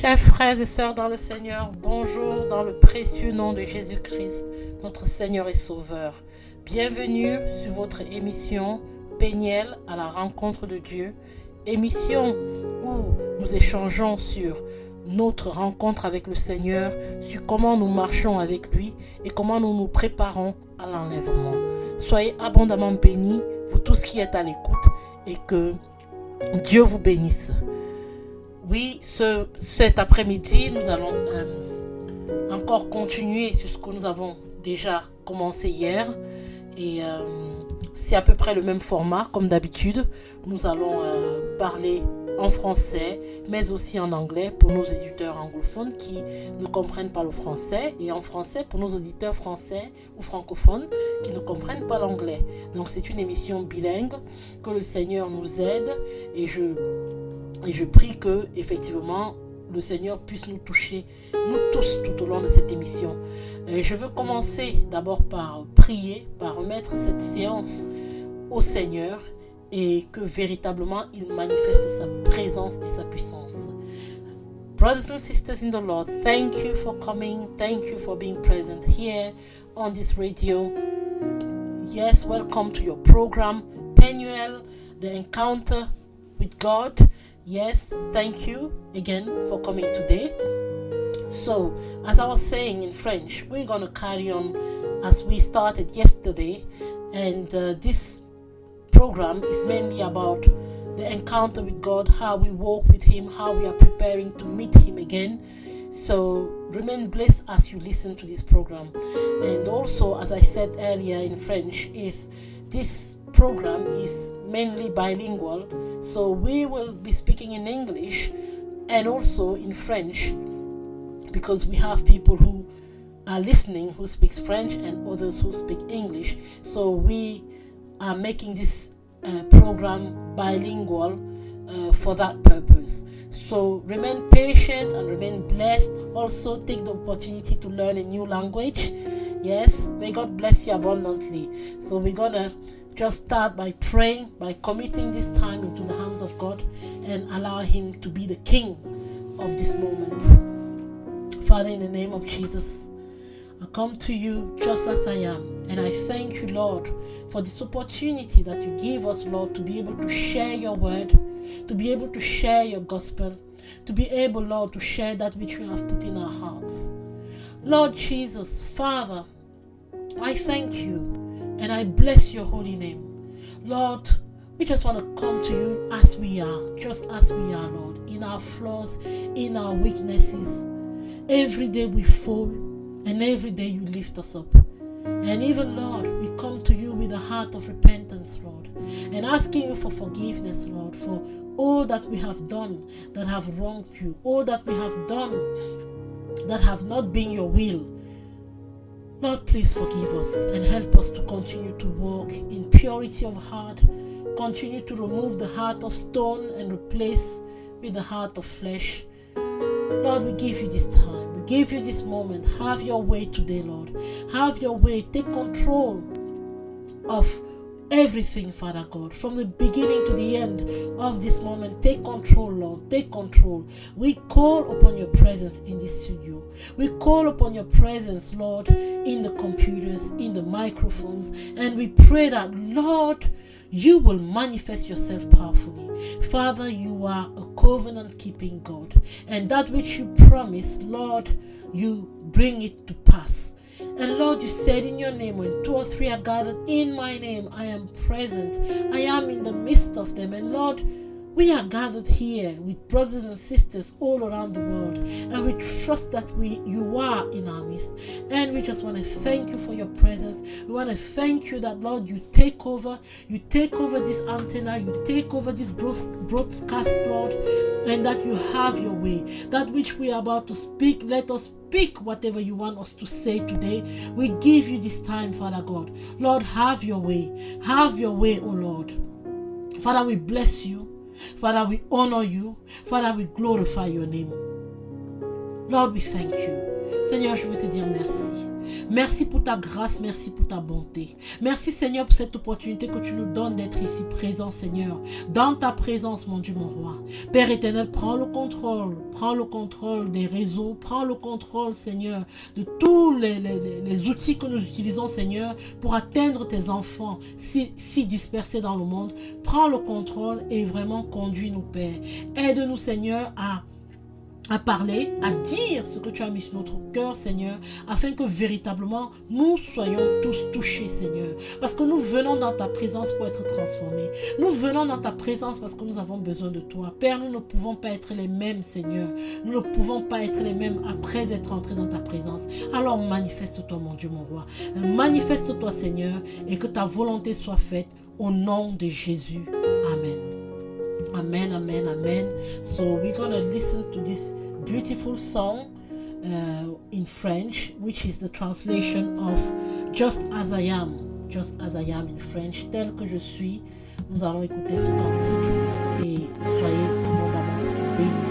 Chers frères et sœurs dans le Seigneur, bonjour dans le précieux nom de Jésus-Christ, notre Seigneur et Sauveur. Bienvenue sur votre émission Péniel à la rencontre de Dieu, émission où nous échangeons sur notre rencontre avec le Seigneur, sur comment nous marchons avec lui et comment nous nous préparons à l'enlèvement. Soyez abondamment bénis, vous tous qui êtes à l'écoute, et que Dieu vous bénisse. Oui, cet après-midi, nous allons encore continuer sur ce que nous avons déjà commencé hier. Et c'est à peu près le même format, comme d'habitude. Nous allons parler en français, mais aussi en anglais pour nos auditeurs anglophones qui ne comprennent pas le français, et en français pour nos auditeurs français ou francophones qui ne comprennent pas l'anglais. Donc c'est une émission bilingue, que le Seigneur nous aide, et je prie que, effectivement, le Seigneur puisse nous toucher, nous tous, tout au long de cette émission. Je veux commencer d'abord par prier, par remettre cette séance au Seigneur, et que véritablement il manifeste sa présence et sa puissance. Brothers and sisters in the Lord, thank you for coming. Thank you for being present here on this radio. Yes, welcome to your program, Péniel, the encounter with God. Yes, thank you again for coming today. So, as I was saying in French, we're going to carry on as we started yesterday, and this program is mainly about the encounter with God, how we walk with Him, how we are preparing to meet Him again. So remain blessed as you listen to this program. And also, as I said earlier in French, is this program is mainly bilingual, so we will be speaking in English and also in French, because we have people who are listening who speak French and others who speak English. So we are making this program bilingual for that purpose. So remain patient and remain blessed. Also take the opportunity to learn a new language. Yes, may God bless you abundantly. So we're gonna just start by praying, by committing this time into the hands of God and allow Him to be the King of this moment. Father, in the name of Jesus, I come to you just as I am, and I thank you, Lord, for this opportunity that you give us, Lord, to be able to share your word, to be able to share your gospel, to be able, Lord, to share that which you have put in our hearts. Lord Jesus, Father, I thank you and I bless your holy name. Lord, we just want to come to you as we are, just as we are, Lord, in our flaws, in our weaknesses. Every day we fall, and every day you lift us up. And even, Lord, we come to you with a heart of repentance, Lord, and asking you for forgiveness, Lord, for all that we have done that have wronged you, all that we have done that have not been your will. Lord, please forgive us and help us to continue to walk in purity of heart, continue to remove the heart of stone and replace with the heart of flesh. Lord, we give you this time. We give you this moment. Have your way today, Lord. Have your way. Take control of everything, Father God, from the beginning to the end of this moment. Take control, Lord. Take control. We call upon your presence in this studio. We call upon your presence, Lord, in the computers, in the microphones, and we pray that, Lord, you will manifest yourself powerfully. Father, you are a covenant-keeping God, and that which you promised, Lord, you bring it to pass. And Lord, you said in your name, when 2 or 3 are gathered in my name, I am present. I am in the midst of them. And Lord, we are gathered here with brothers and sisters all around the world, and we trust that you are in our midst. And we just want to thank you for your presence. We want to thank you that, Lord, you take over this antenna, you take over this broadcast, Lord, and that you have your way. That which we are about to speak, let us speak whatever you want us to say today. We give you this time, Father God. Lord, have your way. Have your way, O Lord. Father, we bless you. Father, we honor you. Father, we glorify your name. Lord, we thank you. Seigneur, je veux te dire merci. Merci pour ta grâce, merci pour ta bonté. Merci Seigneur pour cette opportunité que tu nous donnes d'être ici présent Seigneur, dans ta présence mon Dieu mon roi. Père éternel, prends le contrôle des réseaux, prends le contrôle Seigneur de tous les outils que nous utilisons Seigneur pour atteindre tes enfants si dispersés dans le monde. Prends le contrôle et vraiment conduis-nous Père. Aide-nous Seigneur à parler, à dire ce que tu as mis sur notre cœur, Seigneur, afin que véritablement nous soyons tous touchés, Seigneur. Parce que nous venons dans ta présence pour être transformés. Nous venons dans ta présence parce que nous avons besoin de toi. Père, nous ne pouvons pas être les mêmes, Seigneur. Nous ne pouvons pas être les mêmes après être entrés dans ta présence. Alors manifeste-toi, mon Dieu, mon roi. Manifeste-toi, Seigneur, et que ta volonté soit faite au nom de Jésus. Amen. Amen, amen, amen. So we're going to listen to this beautiful song in French, which is the translation of Just As I Am in French, tel que je suis. Nous allons écouter ce cantique et soyez abondamment bénis.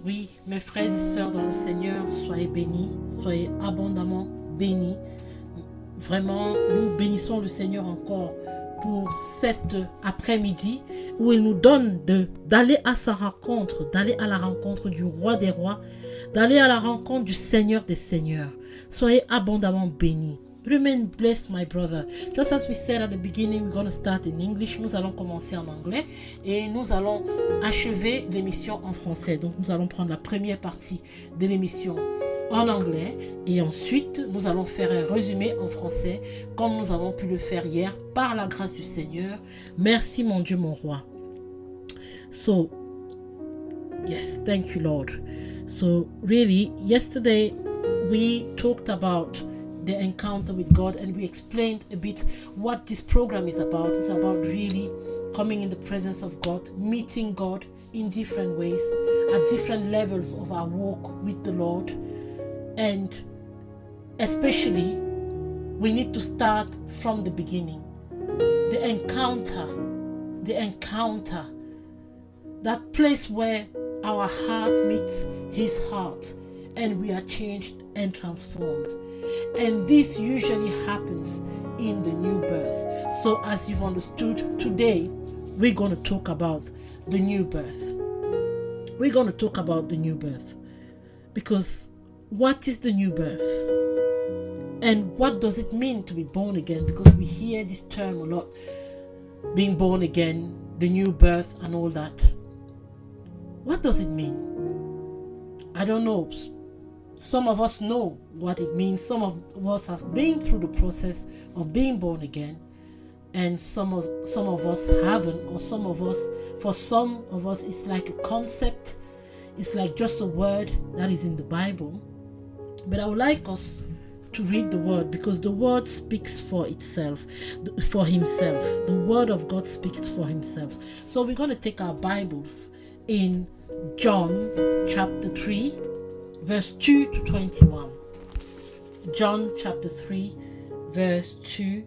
Oui, mes frères et sœurs dans le Seigneur, soyez bénis, soyez abondamment bénis. Vraiment, nous bénissons le Seigneur encore pour cet après-midi où il nous donne d'aller à sa rencontre, d'aller à la rencontre du roi des rois, d'aller à la rencontre du Seigneur des seigneurs. Soyez abondamment bénis. Remain blessed, my brother. Just as we said at the beginning, we're going to start in English. Nous allons commencer en anglais et nous allons achever l'émission en français. Donc, nous allons prendre la première partie de l'émission en anglais et ensuite, nous allons faire un résumé en français comme nous avons pu le faire hier par la grâce du Seigneur. Merci, mon Dieu, mon roi. So, yes, thank you, Lord. So, really, yesterday, we talked about the encounter with God and we explained a bit what this program is about. It's about really coming in the presence of God, meeting God in different ways, at different levels of our walk with the Lord. And especially, we need to start from the beginning. The encounter, that place where our heart meets His heart and we are changed and transformed. And this usually happens in the new birth. So as you've understood, today we're going to talk about the new birth. We're going to talk about the new birth. Because what is the new birth? And what does it mean to be born again? Because we hear this term a lot, being born again, the new birth and all that. What does it mean? I don't know. Some of us know what it means. Some of us have been through the process of being born again, and some of us haven't, or for some of us it's like a concept. It's like just a word that is in the Bible. But I would like us to read the word, because the word speaks for itself, for himself. The word of God speaks for himself. So we're going to take our Bibles in John chapter 3, verse 2 to 21. John chapter 3, verse 2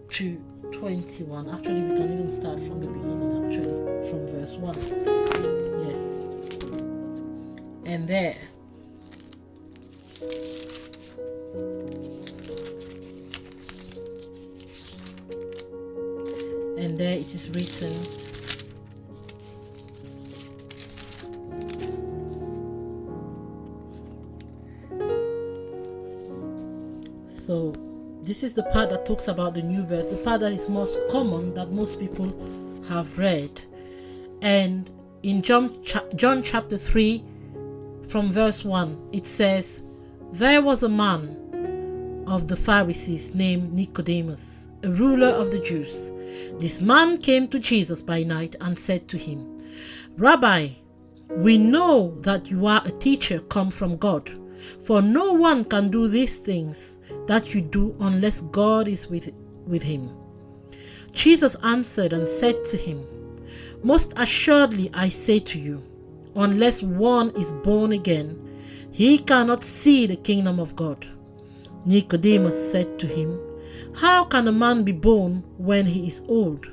to 21. Actually, we can even start from the beginning, actually, from verse 1. Yes. And there. And there it is written, so this is the part that talks about the new birth, the part that is most common, that most people have read. And in John chapter 3, from verse 1, it says, "There was a man of the Pharisees named Nicodemus, a ruler of the Jews. This man came to Jesus by night and said to him, 'Rabbi, we know that you are a teacher come from God, for no one can do these things that you do unless God is with him.' Jesus answered and said to him, 'Most assuredly I say to you, unless one is born again, he cannot see the kingdom of God.' Nicodemus said to him, 'How can a man be born when he is old?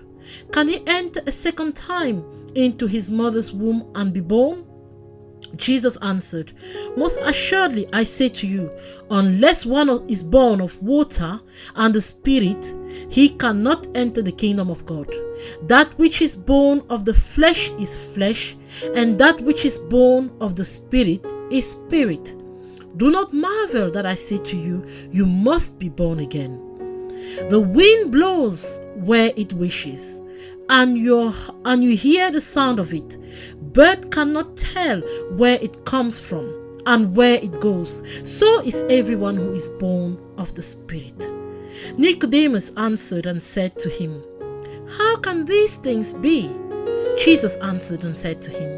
Can he enter a second time into his mother's womb and be born?' Jesus answered, 'Most assuredly I say to you, unless one is born of water and the Spirit, he cannot enter the kingdom of God. That which is born of the flesh is flesh, and that which is born of the Spirit is spirit. Do not marvel that I say to you, you must be born again. The wind blows where it wishes, and you hear the sound of it, but cannot tell where it comes from and where it goes. So is everyone who is born of the Spirit.' Nicodemus answered and said to him, 'How can these things be?' Jesus answered and said to him,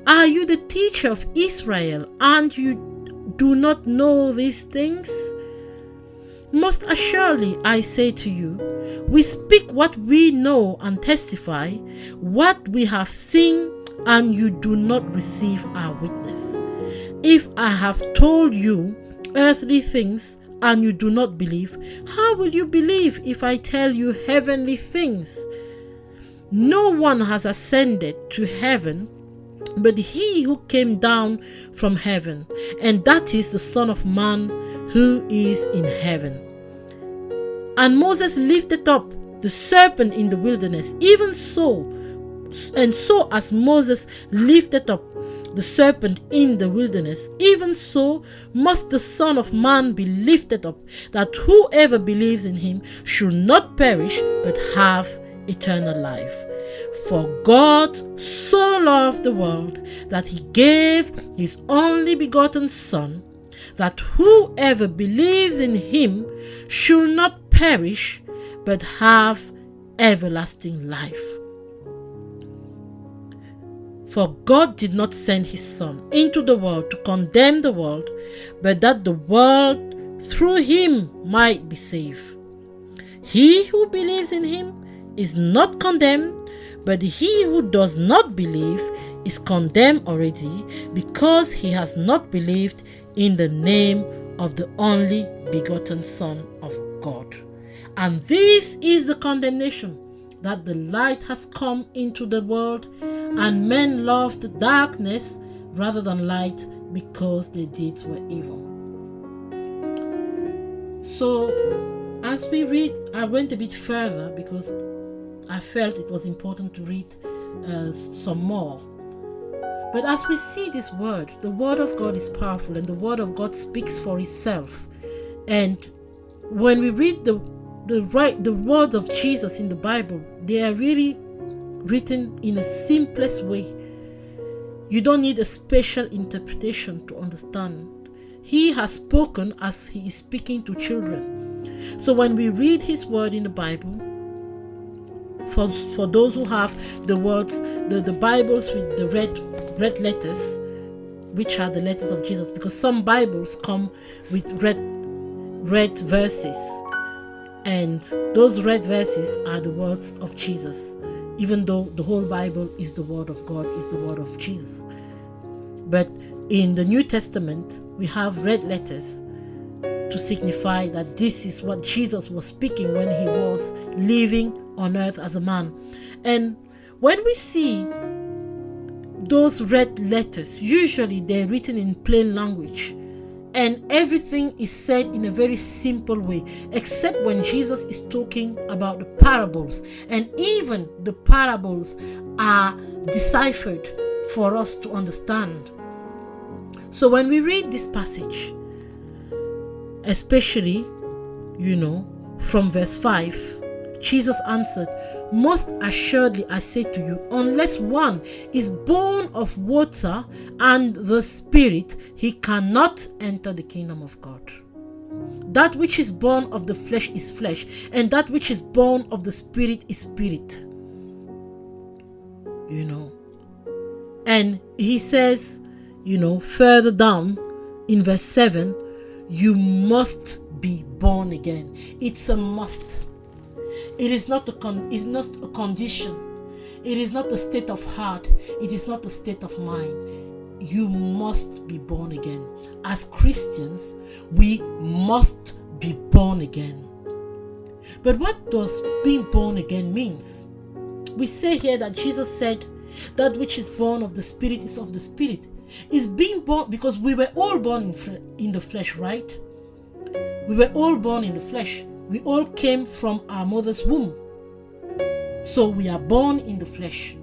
'Are you the teacher of Israel, and you do not know these things? Most assuredly I say to you, we speak what we know and testify what we have seen, and you do not receive our witness. If I have told you earthly things and you do not believe, how will you believe if I tell you heavenly things? No one has ascended to heaven but he who came down from heaven, and that is the Son of Man who is in heaven. And Moses lifted up the serpent in the wilderness, even so, and so as Moses lifted up the serpent in the wilderness, even so must the Son of Man be lifted up, that whoever believes in him should not perish but have eternal life. For God so loved the world that he gave his only begotten Son, that whoever believes in him should not perish but have everlasting life. For God did not send his Son into the world to condemn the world, but that the world through him might be saved. He who believes in him is not condemned, but he who does not believe is condemned already, because he has not believed in the name of the only begotten Son of God. And this is the condemnation, that the light has come into the world, and men loved the darkness rather than light, because their deeds were evil. So, as we read, I went a bit further because I felt it was important to read some more. But as we see this word, the word of God is powerful, and the word of God speaks for itself. And when we read the words of Jesus in the Bible, they are really written in a simplest way. You don't need a special interpretation to understand. He has spoken as he is speaking to children. So when we read his word in the Bible, for those who have the words, the Bibles with the red letters, which are the letters of Jesus, because some Bibles come with red verses, and those red verses are the words of Jesus, even though the whole Bible is the word of God, is the word of Jesus. But in the New Testament, we have red letters to signify that this is what Jesus was speaking when he was living on earth as a man. And when we see those red letters, usually they're written in plain language, and everything is said in a very simple way, except when Jesus is talking about the parables, and even the parables are deciphered for us to understand. So when we read this passage, especially, from verse 5, Jesus answered, "Most assuredly I say to you, unless one is born of water and the Spirit, he cannot enter the kingdom of God. That which is born of the flesh is flesh, and that which is born of the Spirit is spirit." And he says, further down in verse 7, you must be born again. It's a must. It is not it's not a condition. It is not a state of heart. It is not a state of mind. You must be born again. As Christians, we must be born again. But what does being born again means? We say here that Jesus said, that which is born of the Spirit is of the Spirit. Is being born, because we were all born in the flesh, right? We were all born in the flesh. We all came from our mother's womb. So we are born in the flesh.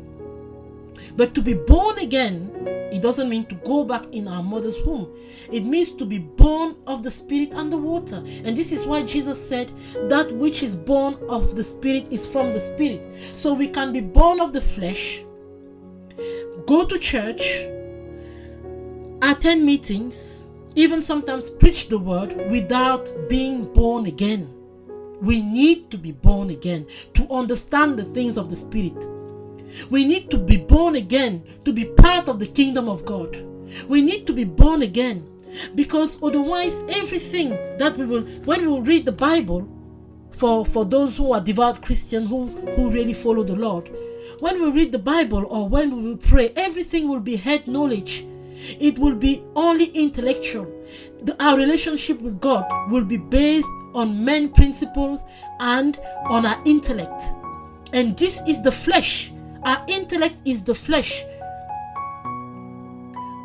But to be born again, it doesn't mean to go back in our mother's womb. It means to be born of the Spirit and the water. And this is why Jesus said, that which is born of the Spirit is from the Spirit. So we can be born of the flesh, go to church, attend meetings, even sometimes preach the word without being born again. We need to be born again to understand the things of the Spirit. We need to be born again to be part of the kingdom of God. We need to be born again, because otherwise everything that when we will read the Bible, for those who are devout Christians who really follow the Lord, when we read the Bible or when we will pray, everything will be head knowledge. It will be only intellectual. Our relationship with God will be based on men principles and on our intellect. And this is the flesh. Our intellect is the flesh.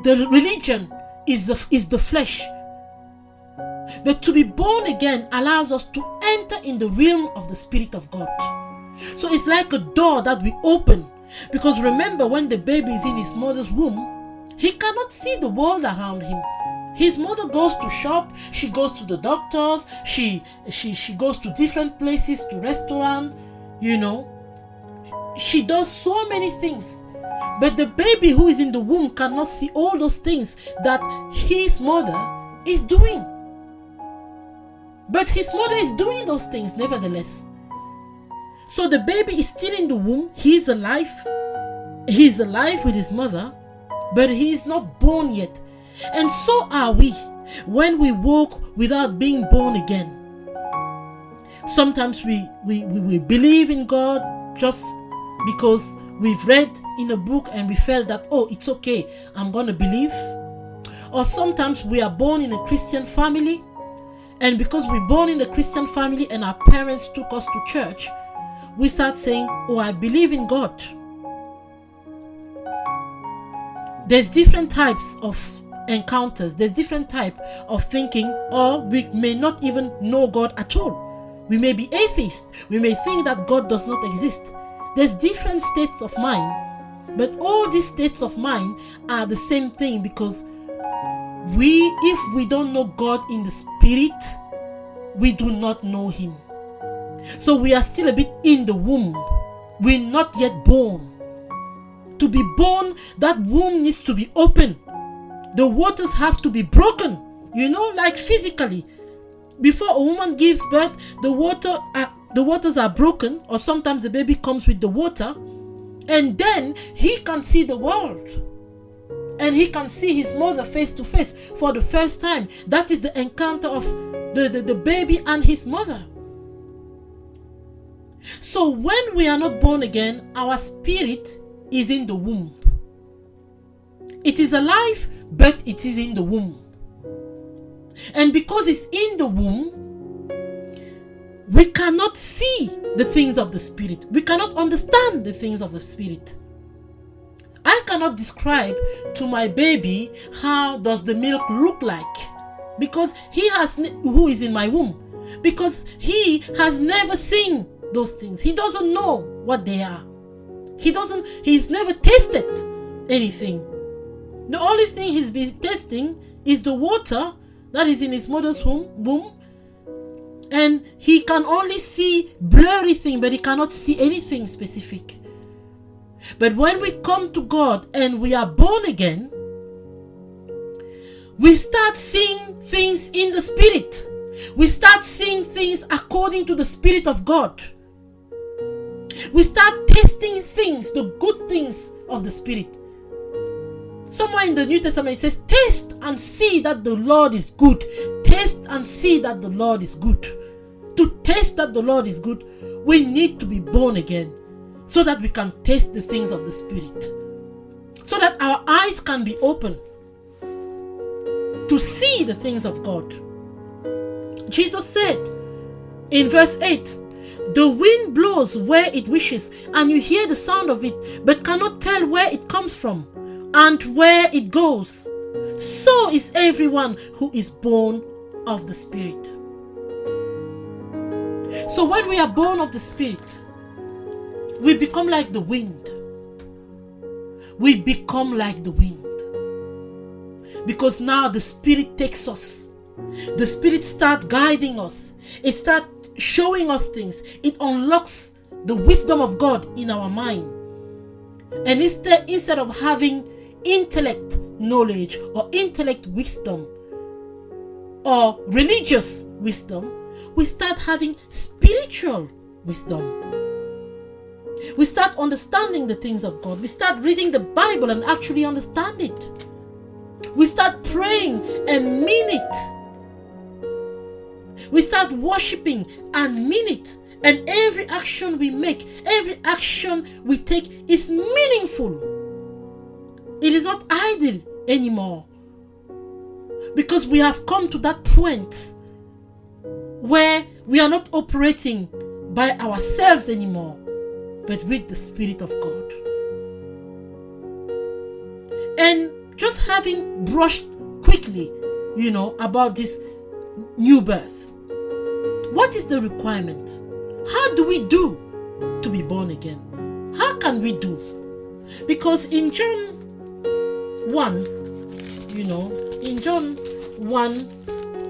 The religion is the flesh. But to be born again allows us to enter in the realm of the Spirit of God. So it's like a door that we open. Because remember, when the baby is in his mother's womb, he cannot see the world around him. His mother goes to shop, she goes to the doctors, she goes to different places, to restaurants, She does so many things. But the baby who is in the womb cannot see all those things that his mother is doing. But his mother is doing those things nevertheless. So the baby is still in the womb. He's alive. He's alive with his mother, but he is not born yet. And so are we when we walk without being born again. Sometimes we believe in God just because we've read in a book and we felt that, oh, it's okay, I'm going to believe. Or sometimes we are born in a Christian family, and because we're born in a Christian family and our parents took us to church, we start saying, oh, I believe in God. There's different types of encounters. There's different type of thinking, or we may not even know God at all. We may be atheists. We may think that God does not exist. There's different states of mind, but all these states of mind are the same thing, because if we don't know God in the Spirit, we do not know him. So we are still a bit in the womb. We're not yet born. To be born, that womb needs to be open. The waters have to be broken, like physically. Before a woman gives birth, the waters are broken, or sometimes the baby comes with the water, and then he can see the world. And he can see his mother face to face for the first time. That is the encounter of the baby and his mother. So when we are not born again, our spirit is in the womb. It is alive, but it is in the womb. And because it's in the womb, we cannot see the things of the spirit. We cannot understand the things of the spirit. I cannot describe to my baby how does the milk look like, because who is in my womb, because he has never seen those things. He doesn't know what they are. He's never tasted anything. The only thing he's been tasting is the water that is in his mother's womb, and he can only see blurry things, but he cannot see anything specific. But when we come to God and we are born again, we start seeing things in the spirit. We start seeing things according to the Spirit of God. We start tasting things, the good things of the Spirit. Somewhere in the New Testament it says, taste and see that the Lord is good. Taste and see that the Lord is good. To taste that the Lord is good, we need to be born again, so that we can taste the things of the Spirit. So that our eyes can be open to see the things of God. Jesus said in verse 8, the wind blows where it wishes, and you hear the sound of it, but cannot tell where it comes from and where it goes. So is everyone who is born of the Spirit. So when we are born of the Spirit, we become like the wind. We become like the wind. Because now the Spirit takes us. The Spirit starts guiding us. It starts showing us things. It unlocks the wisdom of God in our mind. And instead of having intellect knowledge or intellect wisdom or religious wisdom, we start having spiritual wisdom. We start understanding the things of God. We start reading the Bible and actually understand it. We start praying and mean it. We start worshiping and mean it. And every action we make, every action we take is meaningful. It is not idle anymore. Because we have come to that point where we are not operating by ourselves anymore, but with the Spirit of God. And just having brushed quickly, about this new birth. What is the requirement? How do we do to be born again? How can we do? Because in John 1, in John 1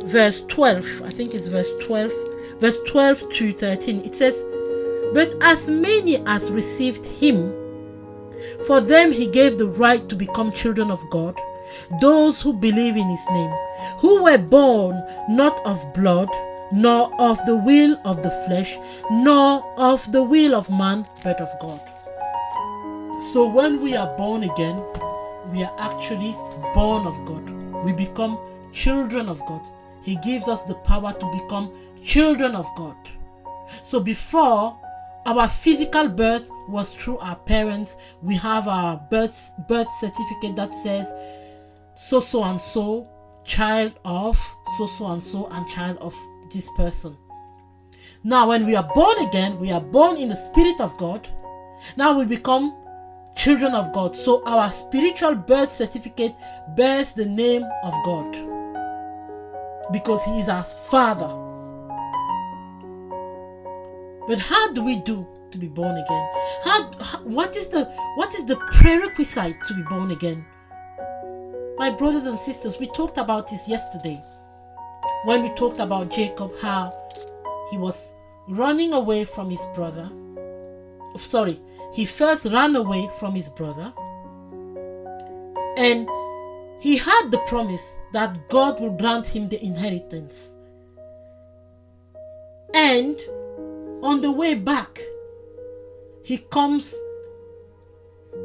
verse 12, I think it's verse 12 to 13, it says, but as many as received him, for them he gave the right to become children of God, those who believe in his name, who were born not of blood, nor of the will of the flesh, nor of the will of man, but of God. So when we are born again, we are actually born of God. We become children of God. He gives us the power to become children of God. So before, our physical birth was through our parents. We have our birth certificate that says so and so, child of so and so, and child of this person. Now when we are born again, we are born in the Spirit of God. Now we become children of God. So our spiritual birth certificate bears the name of God, because he is our Father. But how do we do to be born again? What is the prerequisite to be born again? My brothers and sisters, we talked about this yesterday. when we talked about Jacob, how he was running away from his brother. He first ran away from his brother, and he had the promise that God will grant him the inheritance. And on the way back, he comes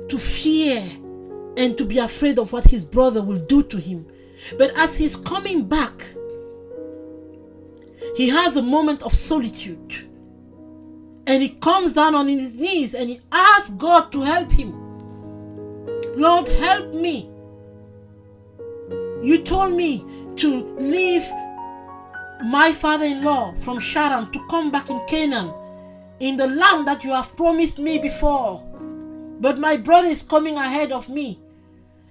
to fear and to be afraid of what his brother will do to him. But as he's coming back, he has a moment of solitude. And he comes down on his knees and he asks God to help him. Lord, help me. You told me to leave my father-in-law from Sharon to come back in Canaan, in the land that you have promised me before. But my brother is coming ahead of me,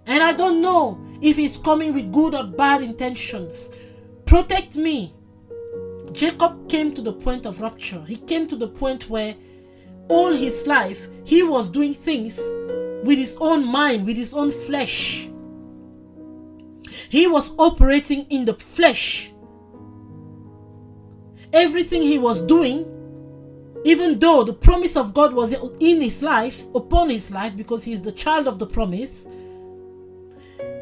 and I don't know if he's coming with good or bad intentions. Protect me. Jacob came to the point of rupture. He came to the point where all his life he was doing things with his own mind, with his own flesh. He was operating in the flesh. Everything he was doing, even though the promise of God was in his life, upon his life, because he is the child of the promise,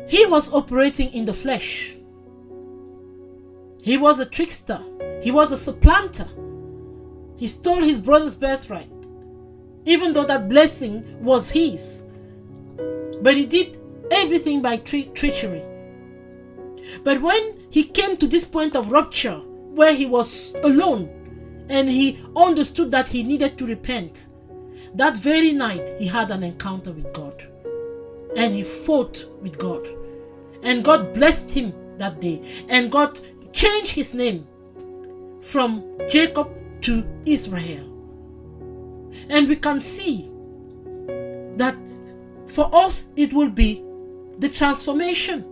he was operating in the flesh. He was a trickster. He was a supplanter. He stole his brother's birthright, even though that blessing was his. But he did everything by treachery. But when he came to this point of rupture, where he was alone, and he understood that he needed to repent, that very night he had an encounter with God. And he fought with God. And God blessed him that day. And God changed his name from Jacob to Israel. And we can see that for us it will be the transformation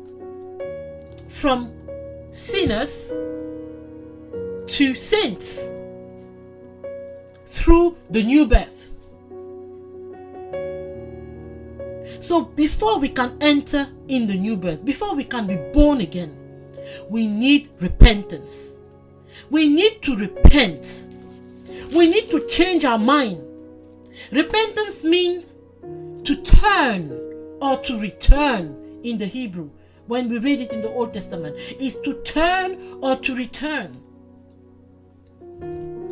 from sinners to saints through the new birth. So before we can enter in the new birth, before we can be born again, we need repentance. We need to repent. We need to change our mind. Repentance means to turn or to return in the Hebrew. When we read it in the Old Testament, is to turn or to return.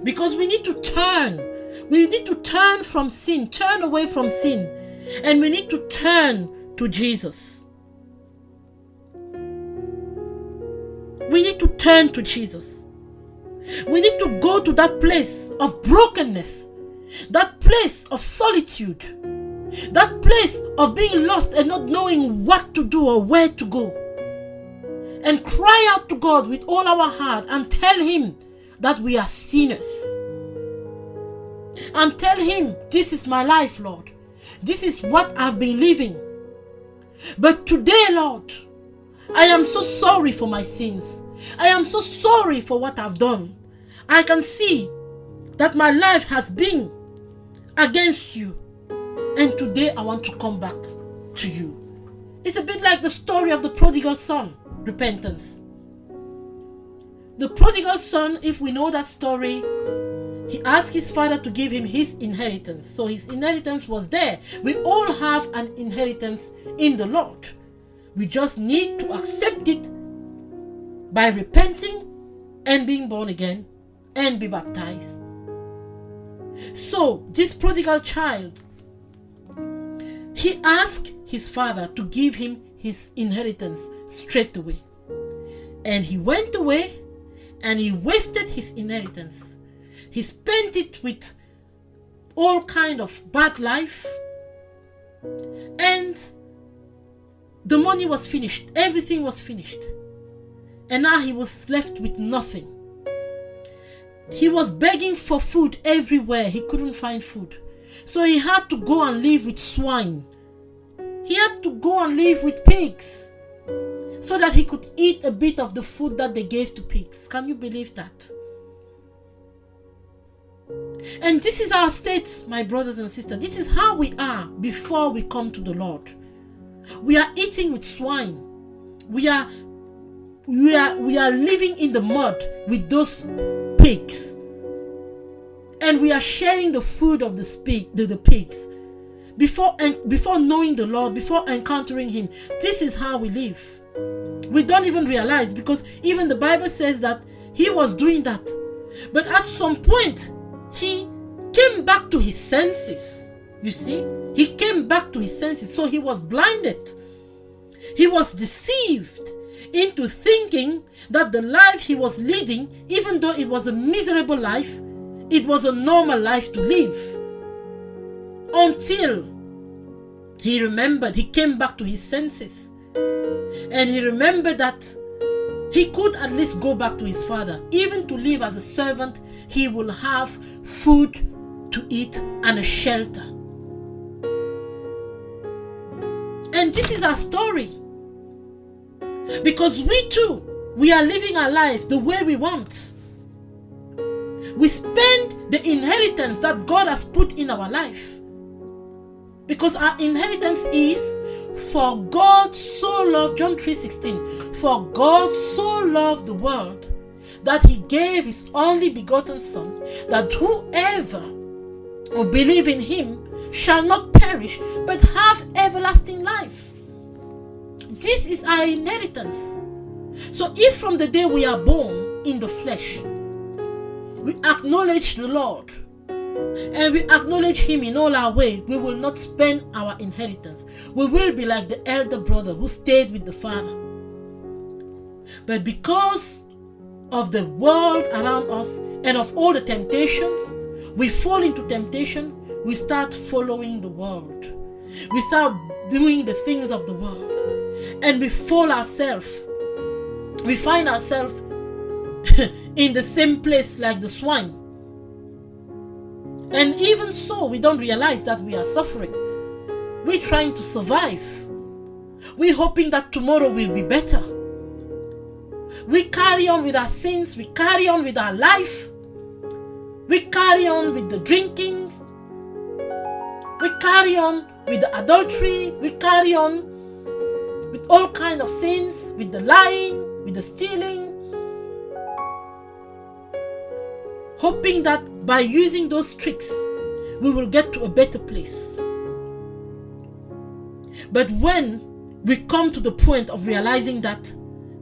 Because we need to turn. We need to turn from sin, turn away from sin. And we need to turn to Jesus. We need to turn to Jesus. We need to go to that place of brokenness, that place of solitude, that place of being lost and not knowing what to do or where to go. And cry out to God with all our heart and tell Him that we are sinners. And tell Him, this is my life, Lord. This is what I've been living. But today, Lord, I am so sorry for my sins. I am so sorry for what I've done. I can see that my life has been against you. And today I want to come back to you. It's a bit like the story of the prodigal son, repentance. The prodigal son, if we know that story, he asked his father to give him his inheritance. So his inheritance was there. We all have an inheritance in the Lord. We just need to accept it by repenting and being born again and be baptized. So this prodigal child, he asked his father to give him his inheritance straight away. And he went away and he wasted his inheritance. He spent it with all kind of bad life. And the money was finished. Everything was finished. And now he was left with nothing. He was begging for food everywhere. He couldn't find food. So he had to go and live with swine. He had to go and live with pigs so that he could eat a bit of the food that they gave to pigs. Can you believe that? And this is our state, my brothers and sisters. This is how we are before we come to the Lord. We are eating with swine. We are we are living in the mud with those pigs, and we are sharing the food of the pigs. Before knowing the Lord, before encountering Him, this is how we live. We don't even realize, because even the Bible says that He was doing that. But at some point, He came back to His senses. You see, He came back to His senses. So He was blinded. He was deceived into thinking that the life He was leading, even though it was a miserable life, it was a normal life to live. Until He remembered, He came back to His senses. And He remembered that He could at least go back to His Father. Even to live as a servant, He will have food to eat and a shelter. And this is our story. Because we too, we are living our life the way we want. We spend the inheritance that God has put in our life. Because our inheritance is, for God so loved, John 3:16, for God so loved the world that He gave His only begotten Son, that whoever will believe in Him shall not perish, but have everlasting life. This is our inheritance. So if from the day we are born in the flesh, we acknowledge the Lord, and we acknowledge Him in all our way, we will not spend our inheritance. We will be like the elder brother who stayed with the father. But because of the world around us and of all the temptations, we fall into temptation. We start following the world. We start doing the things of the world, and we fall ourselves. We find ourselves in the same place like the swine. And even so, we don't realize that we are suffering. We're trying to survive. We're hoping that tomorrow will be better. We carry on with our sins. We carry on with our life. We carry on with the drinking. We carry on with the adultery. We carry on with all kinds of sins, with the lying, with the stealing, hoping that by using those tricks, we will get to a better place. But when we come to the point of realizing that,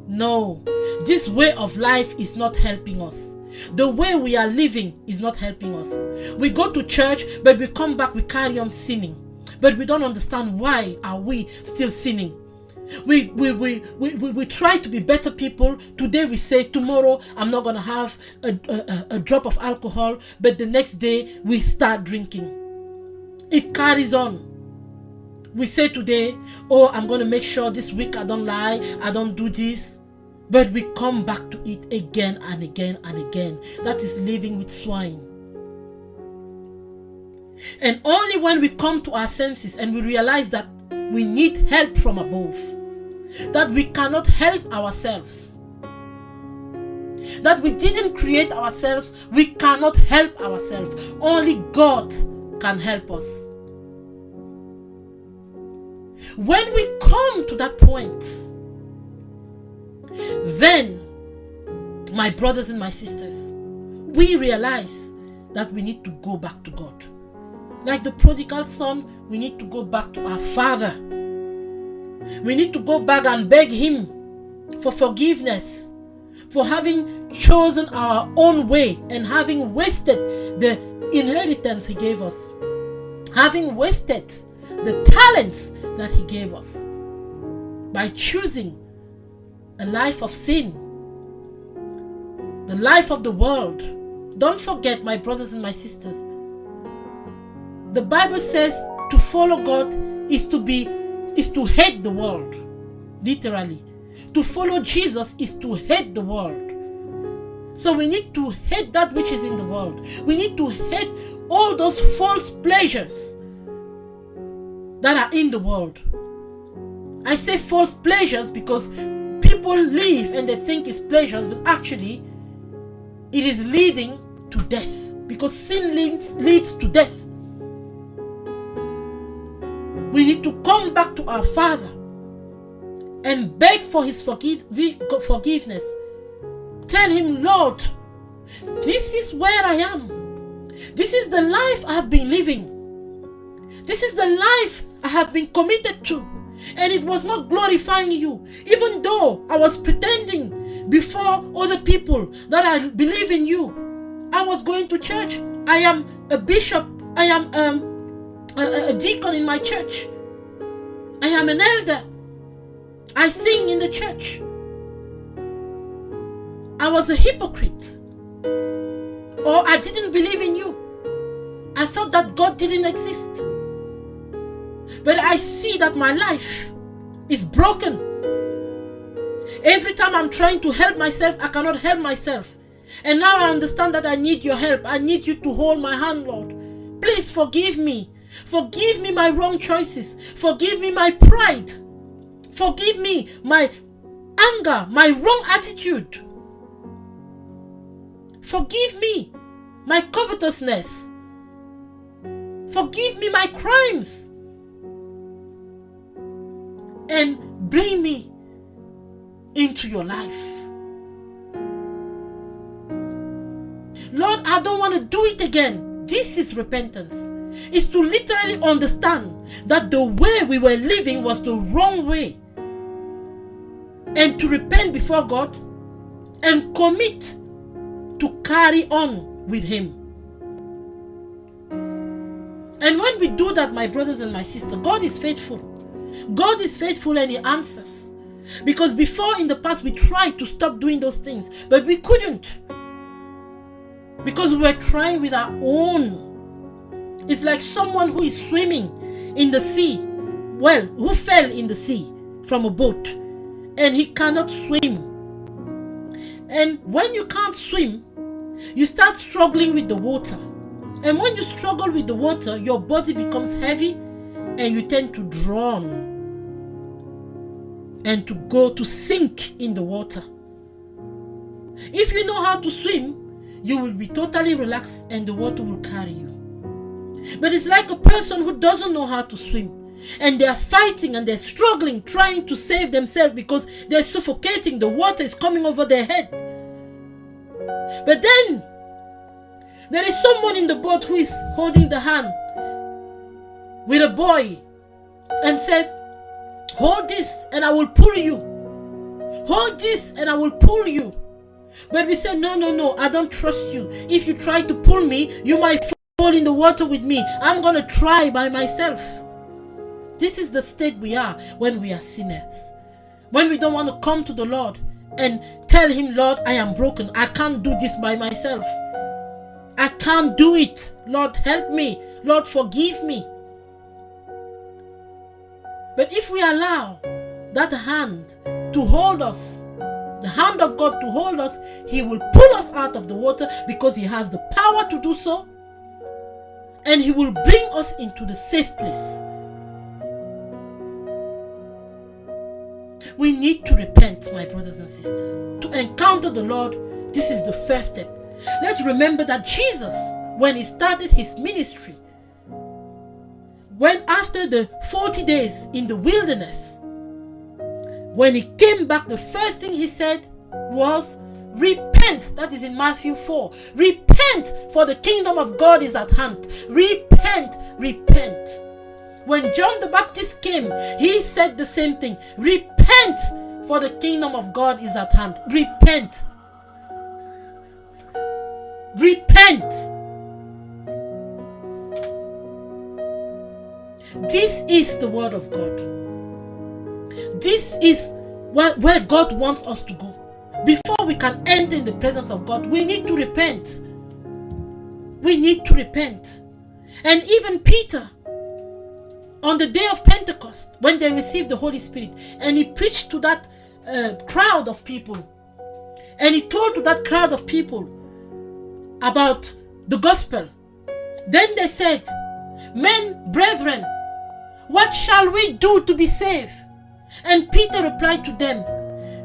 no, this way of life is not helping us. The way we are living is not helping us. We go to church, but we come back, we carry on sinning. But we don't understand why are we still sinning. We try to be better people. Today we say, tomorrow I'm not going to have a drop of alcohol, but the next day we start drinking. It carries on. We say today, oh, I'm going to make sure this week I don't lie, I don't do this. But we come back to it again and again and again. That is living with swine. And only when we come to our senses and we realize that we need help from above, that we cannot help ourselves, that we didn't create ourselves, we cannot help ourselves. Only God can help us. When we come to that point, then, my brothers and my sisters, we realize that we need to go back to God. Like the prodigal son, we need to go back to our Father. We need to go back and beg Him for forgiveness, for having chosen our own way and having wasted the inheritance He gave us, having wasted the talents that He gave us by choosing a life of sin, the life of the world. Don't forget, my brothers and my sisters, the Bible says to follow God is to hate the world. Literally, to follow Jesus is to hate the world. So we need to hate that which is in the world. We need to hate all those false pleasures that are in the world. I say false pleasures because people live and they think it's pleasures, but actually it is leading to death, because sin leads to death. We need to come back to our Father and beg for his forgiveness. Tell him, Lord, this is where I am. This is the life I have been living. This is the life I have been committed to. And it was not glorifying you. Even though I was pretending before other people that I believe in you. I was going to church. I am a bishop. I am a deacon in my church. I am an elder. I sing in the church. I was a hypocrite. Or I didn't believe in you. I thought that God didn't exist. But I see that my life is broken. Every time I'm trying to help myself, I cannot help myself. And now I understand that I need your help. I need you to hold my hand, Lord. Please forgive me. Forgive me my wrong choices. Forgive me my pride. Forgive me my anger, my wrong attitude. Forgive me my covetousness. Forgive me my crimes. And bring me into your life. Lord, I don't want to do it again. This is repentance. It's to literally understand that the way we were living was the wrong way. And to repent before God and commit to carry on with Him. And when we do that, my brothers and my sisters, God is faithful. God is faithful and He answers. Because before in the past we tried to stop doing those things, but we couldn't. Because we were trying with our own. It's like someone who is swimming in the sea. Well, who fell in the sea from a boat. And he cannot swim. And when you can't swim, you start struggling with the water. And when you struggle with the water, your body becomes heavy and you tend to drown and to go to sink in the water. If you know how to swim, you will be totally relaxed and the water will carry you. But it's like a person who doesn't know how to swim and they are fighting and they're struggling, trying to save themselves because they're suffocating. The water is coming over their head. But then there is someone in the boat who is holding the hand with a boy and says, hold this and I will pull you. Hold this and I will pull you. But we say, no, I don't trust you. If you try to pull me, you might fall in the water with me. I'm going to try by myself. This is the state we are when we are sinners. When we don't want to come to the Lord and tell Him, Lord, I am broken. I can't do this by myself. I can't do it. Lord, help me. Lord, forgive me. But if we allow that hand to hold us, the hand of God to hold us, He will pull us out of the water because He has the power to do so. And He will bring us into the safe place. We need to repent, my brothers and sisters. To encounter the Lord, this is the first step. Let's remember that Jesus, when He started His ministry, when after the 40 days in the wilderness, when He came back, the first thing He said was, repent. That is in Matthew 4. Repent, for the kingdom of God is at hand. Repent, repent. When John the Baptist came, he said the same thing. Repent, for the kingdom of God is at hand. Repent. Repent. This is the word of God. This is where God wants us to go. Before we can enter in the presence of God, we need to repent. We need to repent. And even Peter, on the day of Pentecost, when they received the Holy Spirit, and he preached to that crowd of people, and he told to that crowd of people about the gospel. Then they said, men, brethren, what shall we do to be saved? And Peter replied to them,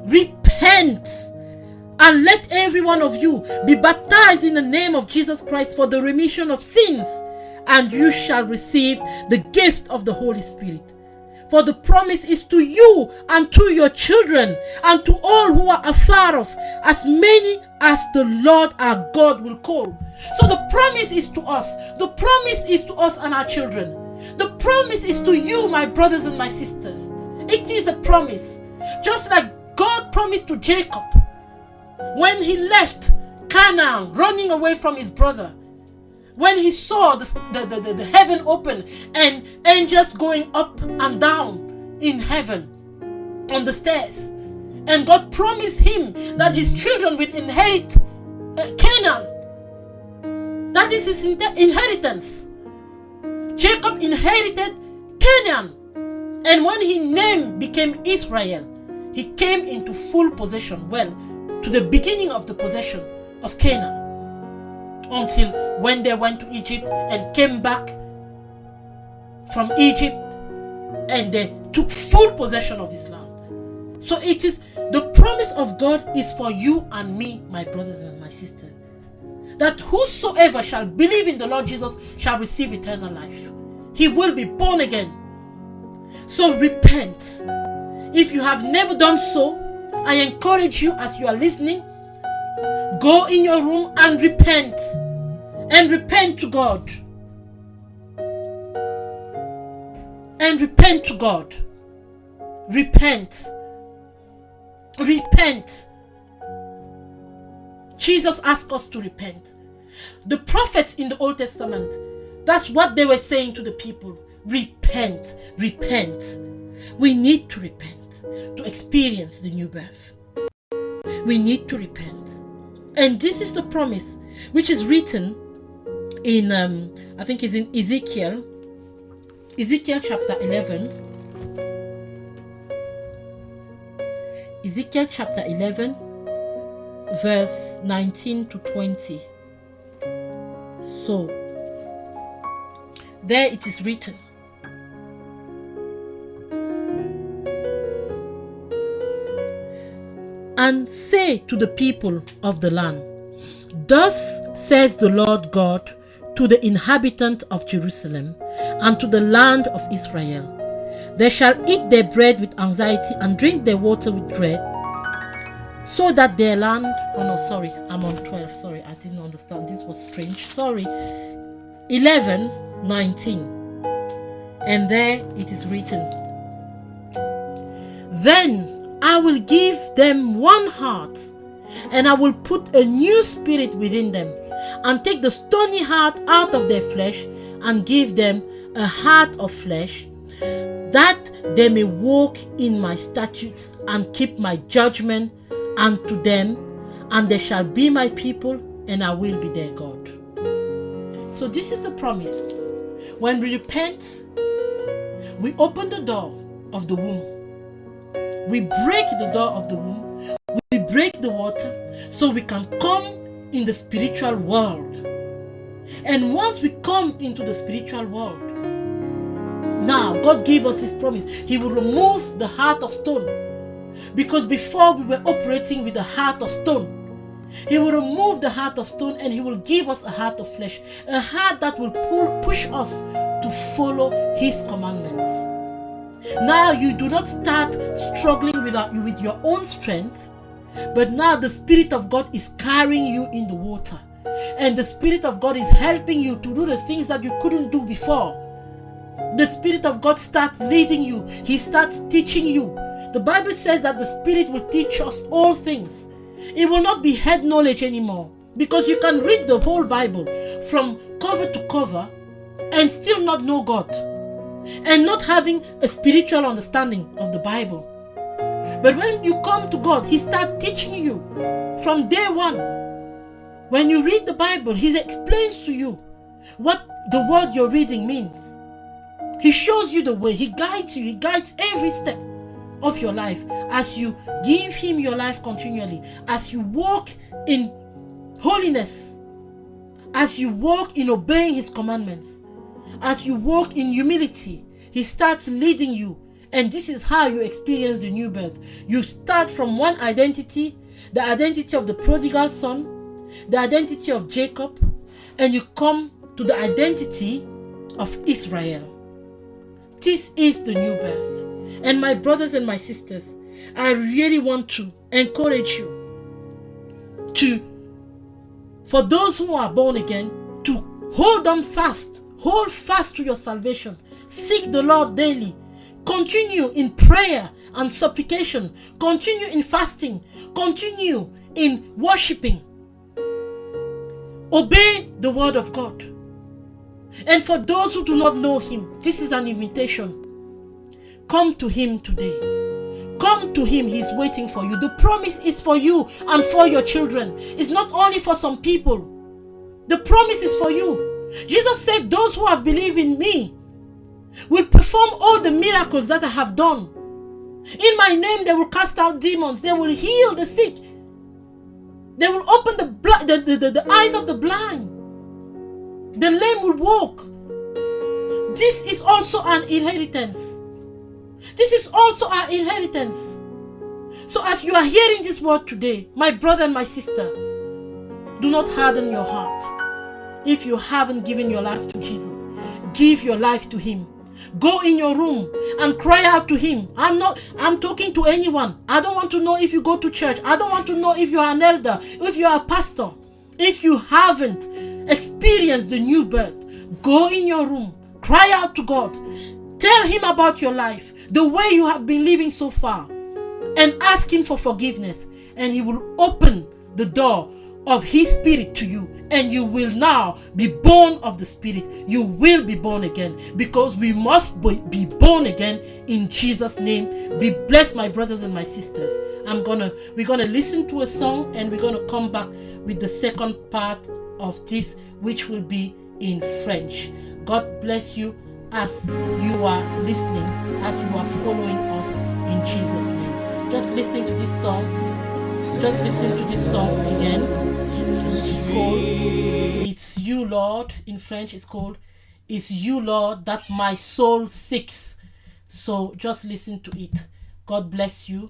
repent and let every one of you be baptized in the name of Jesus Christ for the remission of sins, and you shall receive the gift of the Holy Spirit. For the promise is to you and to your children and to all who are afar off, as many as the Lord our God will call. So the promise is to us. The promise is to us and our children. The promise is to you, my brothers and my sisters. It is a promise. Just like God promised to Jacob when he left Canaan, running away from his brother. When he saw the heaven open and angels going up and down in heaven on the stairs. And God promised him that his children will inherit Canaan. That is his inheritance. Jacob inherited Canaan. And when his name became Israel, he came into full possession, to the beginning of the possession of Canaan. Until when they went to Egypt and came back from Egypt and they took full possession of his land. So it is, the promise of God is for you and me, my brothers and my sisters, that whosoever shall believe in the Lord Jesus shall receive eternal life. He will be born again. So repent. If you have never done so, I encourage you, as you are listening, go in your room and repent. And repent to God. And repent to God. Repent. Repent. Jesus asked us to repent. The prophets in the Old Testament, that's what they were saying to the people. Repent. Repent. We need to repent to experience the new birth. We need to repent. And this is the promise which is written in, I think it's in Ezekiel chapter 11. Ezekiel chapter 11, verse 19 to 20. So, there it is written. And say to the people of the land, thus says the Lord God to the inhabitant of Jerusalem and to the land of Israel, they shall eat their bread with anxiety and drink their water with dread, so that their land, I'm on 12, I didn't understand, this was strange, 11:19, and there it is written, then I will give them one heart, and I will put a new spirit within them, and take the stony heart out of their flesh, and give them a heart of flesh, that they may walk in my statutes and keep my judgment unto them, and they shall be my people, and I will be their God. So this is the promise. When we repent, we open the door of the womb. We break the door of the womb. We break the water so we can come in the spiritual world. And once we come into the spiritual world, now God gave us his promise. He will remove the heart of stone. Because before we were operating with the heart of stone. He will remove the heart of stone and he will give us a heart of flesh. A heart that will push us to follow his commandments. Now you do not start struggling with your own strength, but now the Spirit of God is carrying you in the water. And the Spirit of God is helping you to do the things that you couldn't do before. The Spirit of God starts leading you. He starts teaching you. The Bible says that the Spirit will teach us all things. It will not be head knowledge anymore, because you can read the whole Bible from cover to cover and still not know God and not having a spiritual understanding of the Bible. But when you come to God, he starts teaching you from day one. When you read the Bible, he explains to you what the word you're reading means. He shows you the way. He guides you. He guides every step of your life as you give him your life continually, as you walk in holiness, as you walk in obeying his commandments, as you walk in humility. He starts leading you, and this is how you experience the new birth. You start from one identity, the identity of the prodigal son, the identity of Jacob, and you come to the identity of Israel. This is the new birth. And my brothers and my sisters, I really want to encourage you for those who are born again, to hold fast to your salvation. Seek the Lord daily. Continue in prayer and supplication. Continue in fasting. Continue in worshiping. Obey the word of God. And for those who do not know him, this is an invitation. Come to him today. Come to him. He's waiting for you. The promise is for you and for your children. It's not only for some people. The promise is for you. Jesus said, those who have believed in me will perform all the miracles that I have done. In my name, they will cast out demons. They will heal the sick. They will open the eyes of the blind. The lame will walk. This is also an inheritance. This is also our inheritance. So as you are hearing this word today, my brother and my sister, do not harden your heart. If you haven't given your life to Jesus, give your life to him. Go in your room and cry out to him. I'm talking to anyone. I don't want to know if you go to church. I don't want to know if you are an elder, if you are a pastor. If you haven't experienced the new birth, go in your room, cry out to God. Tell him about your life, the way you have been living so far, and ask him for forgiveness, and he will open the door of his spirit to you, and you will now be born of the spirit. You will be born again, because we must be born again in Jesus' name. Be blessed, my brothers and my sisters. We're gonna listen to a song, and we're gonna come back with the second part of this, which will be in French. God bless you as you are listening, as you are following us in Jesus' name. Just listen to this song. Just listen to this song again. It's called It's You, Lord. In French, it's called It's You, Lord, that my soul seeks. So just listen to it. God bless you.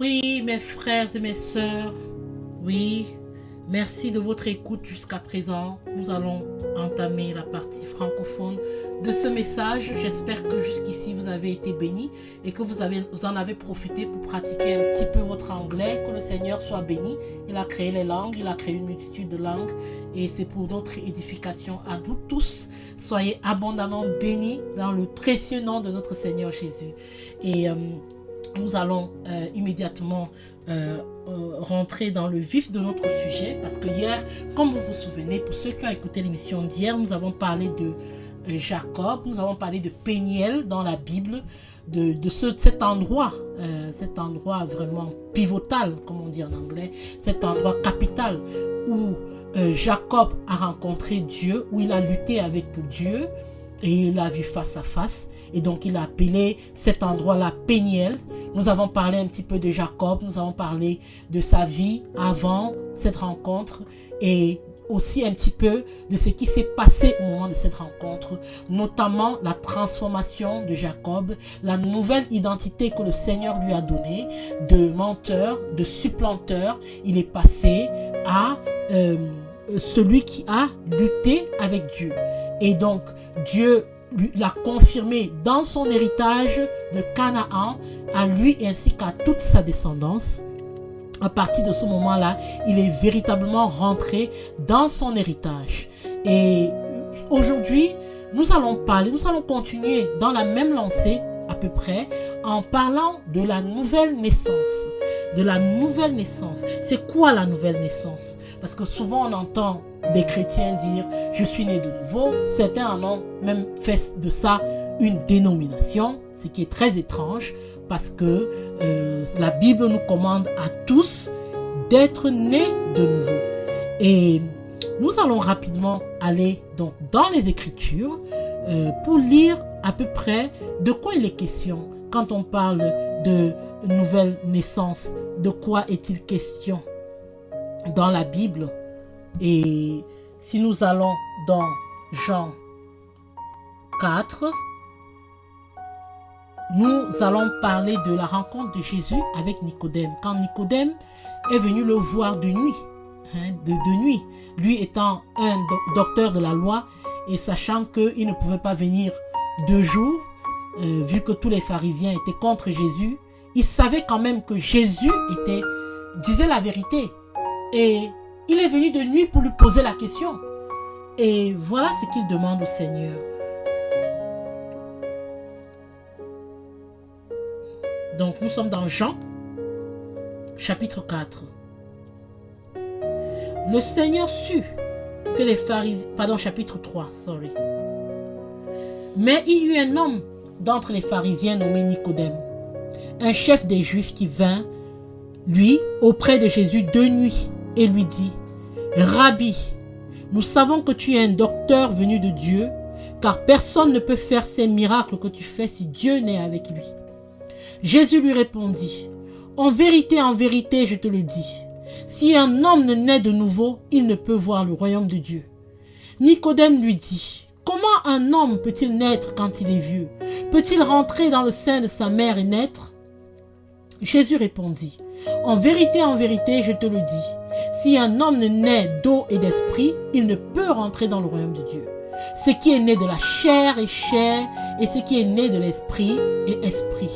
Oui, mes frères et mes sœurs, oui, merci de votre écoute jusqu'à présent. Nous allons entamer la partie francophone de ce message. J'espère que jusqu'ici vous avez été bénis et que vous en avez profité pour pratiquer un petit peu votre anglais. Que le Seigneur soit béni. Il a créé les langues, il a créé une multitude de langues et c'est pour notre édification à nous tous. Soyez abondamment bénis dans le précieux nom de notre Seigneur Jésus. Et nous allons immédiatement rentrer dans le vif de notre sujet, parce que hier, comme vous vous souvenez, pour ceux qui ont écouté l'émission d'hier, nous avons parlé de Jacob, nous avons parlé de Péniel dans la Bible, de cet endroit vraiment pivotal, comme on dit en anglais, cet endroit capital où Jacob a rencontré Dieu, où il a lutté avec Dieu et il l'a vu face à face, et donc il a appelé cet endroit-là Péniel. Nous avons parlé un petit peu de Jacob, nous avons parlé de sa vie avant cette rencontre et aussi un petit peu de ce qui s'est passé au moment de cette rencontre, notamment la transformation de Jacob, la nouvelle identité que le Seigneur lui a donnée, de menteur, de supplanteur. Il est passé à celui qui a lutté avec Dieu. Et donc, Dieu l'a confirmé dans son héritage de Canaan, à lui ainsi qu'à toute sa descendance. À partir de ce moment-là, il est véritablement rentré dans son héritage. Et aujourd'hui, nous allons continuer dans la même lancée à peu près, en parlant de la nouvelle naissance. De la nouvelle naissance. C'est quoi la nouvelle naissance? Parce que souvent on entend des chrétiens dire « je suis né de nouveau ». Certains en ont même fait de ça une dénomination, ce qui est très étrange parce que la Bible nous commande à tous d'être nés de nouveau. Et nous allons rapidement aller donc dans les Écritures pour lire à peu près de quoi il est question quand on parle de nouvelle naissance. De quoi est-il question dans la Bible? Et si nous allons dans Jean 4, nous allons parler de la rencontre de Jésus avec Nicodème. Quand Nicodème est venu le voir de nuit, de nuit, lui étant un docteur de la loi et sachant qu'il ne pouvait pas venir de jour, vu que tous les pharisiens étaient contre Jésus, il savait quand même que Jésus disait la vérité. Et il est venu de nuit pour lui poser la question. Et voilà ce qu'il demande au Seigneur. Donc nous sommes dans Jean, chapitre 4. Le Seigneur sut que les pharisiens... Pardon, chapitre 3, sorry. Mais il y eut un homme d'entre les pharisiens nommé Nicodème, un chef des Juifs qui vint, lui, auprès de Jésus de nuit et lui dit « Rabbi, nous savons que tu es un docteur venu de Dieu, car personne ne peut faire ces miracles que tu fais si Dieu n'est avec lui. » Jésus lui répondit « En vérité, je te le dis, si un homme ne naît de nouveau, il ne peut voir le royaume de Dieu. » Nicodème lui dit « Comment un homme peut-il naître quand il est vieux? Peut-il rentrer dans le sein de sa mère et naître? » Jésus répondit « En vérité, je te le dis, si un homme ne naît d'eau et d'esprit, il ne peut rentrer dans le royaume de Dieu. Ce qui est né de la chair est chair, et ce qui est né de l'esprit est esprit.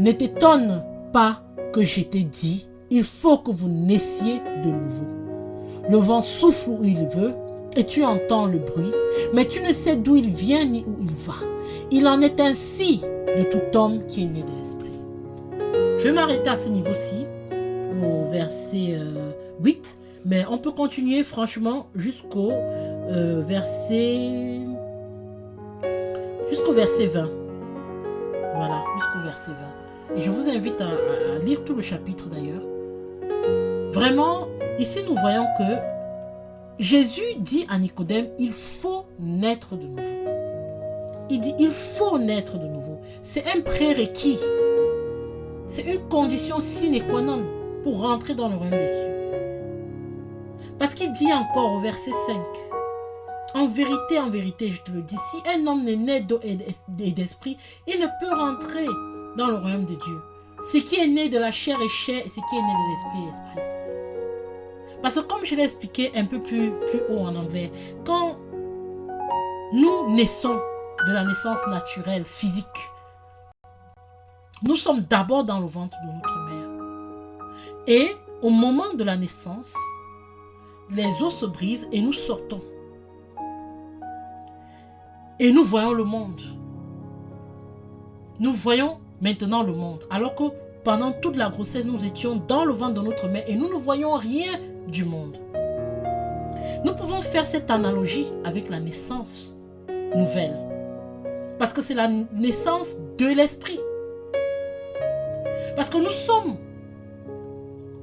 Ne t'étonne pas que je t'ai dit, il faut que vous naissiez de nouveau. Le vent souffle où il veut, et tu entends le bruit, mais tu ne sais d'où il vient ni où il va. Il en est ainsi de tout homme qui est né de l'esprit. » Je vais m'arrêter à ce niveau-ci, au verset 8, mais on peut continuer franchement jusqu'au verset 20. Voilà, jusqu'au verset 20. Et je vous invite à lire tout le chapitre d'ailleurs. Vraiment, ici nous voyons que Jésus dit à Nicodème, il faut naître de nouveau. Il dit, il faut naître de nouveau. C'est un prérequis. C'est une condition sine qua non pour rentrer dans le royaume des cieux. Parce qu'il dit encore au verset 5, en vérité, je te le dis, si un homme n'est né d'eau et d'esprit, il ne peut rentrer dans le royaume de Dieu. Ce qui est né de la chair est chair, et ce qui est né de l'esprit est esprit. Parce que comme je l'ai expliqué un peu plus haut en anglais, quand nous naissons de la naissance naturelle, physique. Nous sommes d'abord dans le ventre de notre mère. Et au moment de la naissance, les os se brisent et nous sortons. Et nous voyons le monde. Nous voyons maintenant le monde. Alors que pendant toute la grossesse, nous étions dans le ventre de notre mère et nous ne voyons rien du monde. Nous pouvons faire cette analogie avec la naissance nouvelle. Parce que c'est la naissance de l'esprit. Parce que nous sommes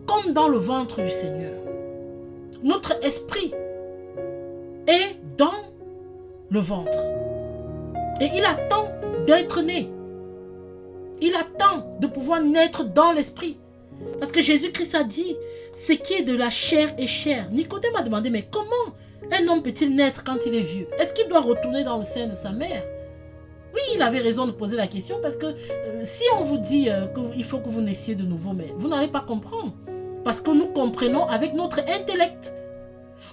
comme dans le ventre du Seigneur. Notre esprit est dans le ventre. Et il attend d'être né. Il attend de pouvoir naître dans l'esprit. Parce que Jésus-Christ a dit, ce qui est de la chair est chair. Nicodème a demandé, mais comment un homme peut-il naître quand il est vieux? Est-ce qu'il doit retourner dans le sein de sa mère? Oui, il avait raison de poser la question parce que si on vous dit qu'il faut que vous naissiez de nouveau, mais vous n'allez pas comprendre. Parce que nous comprenons avec notre intellect.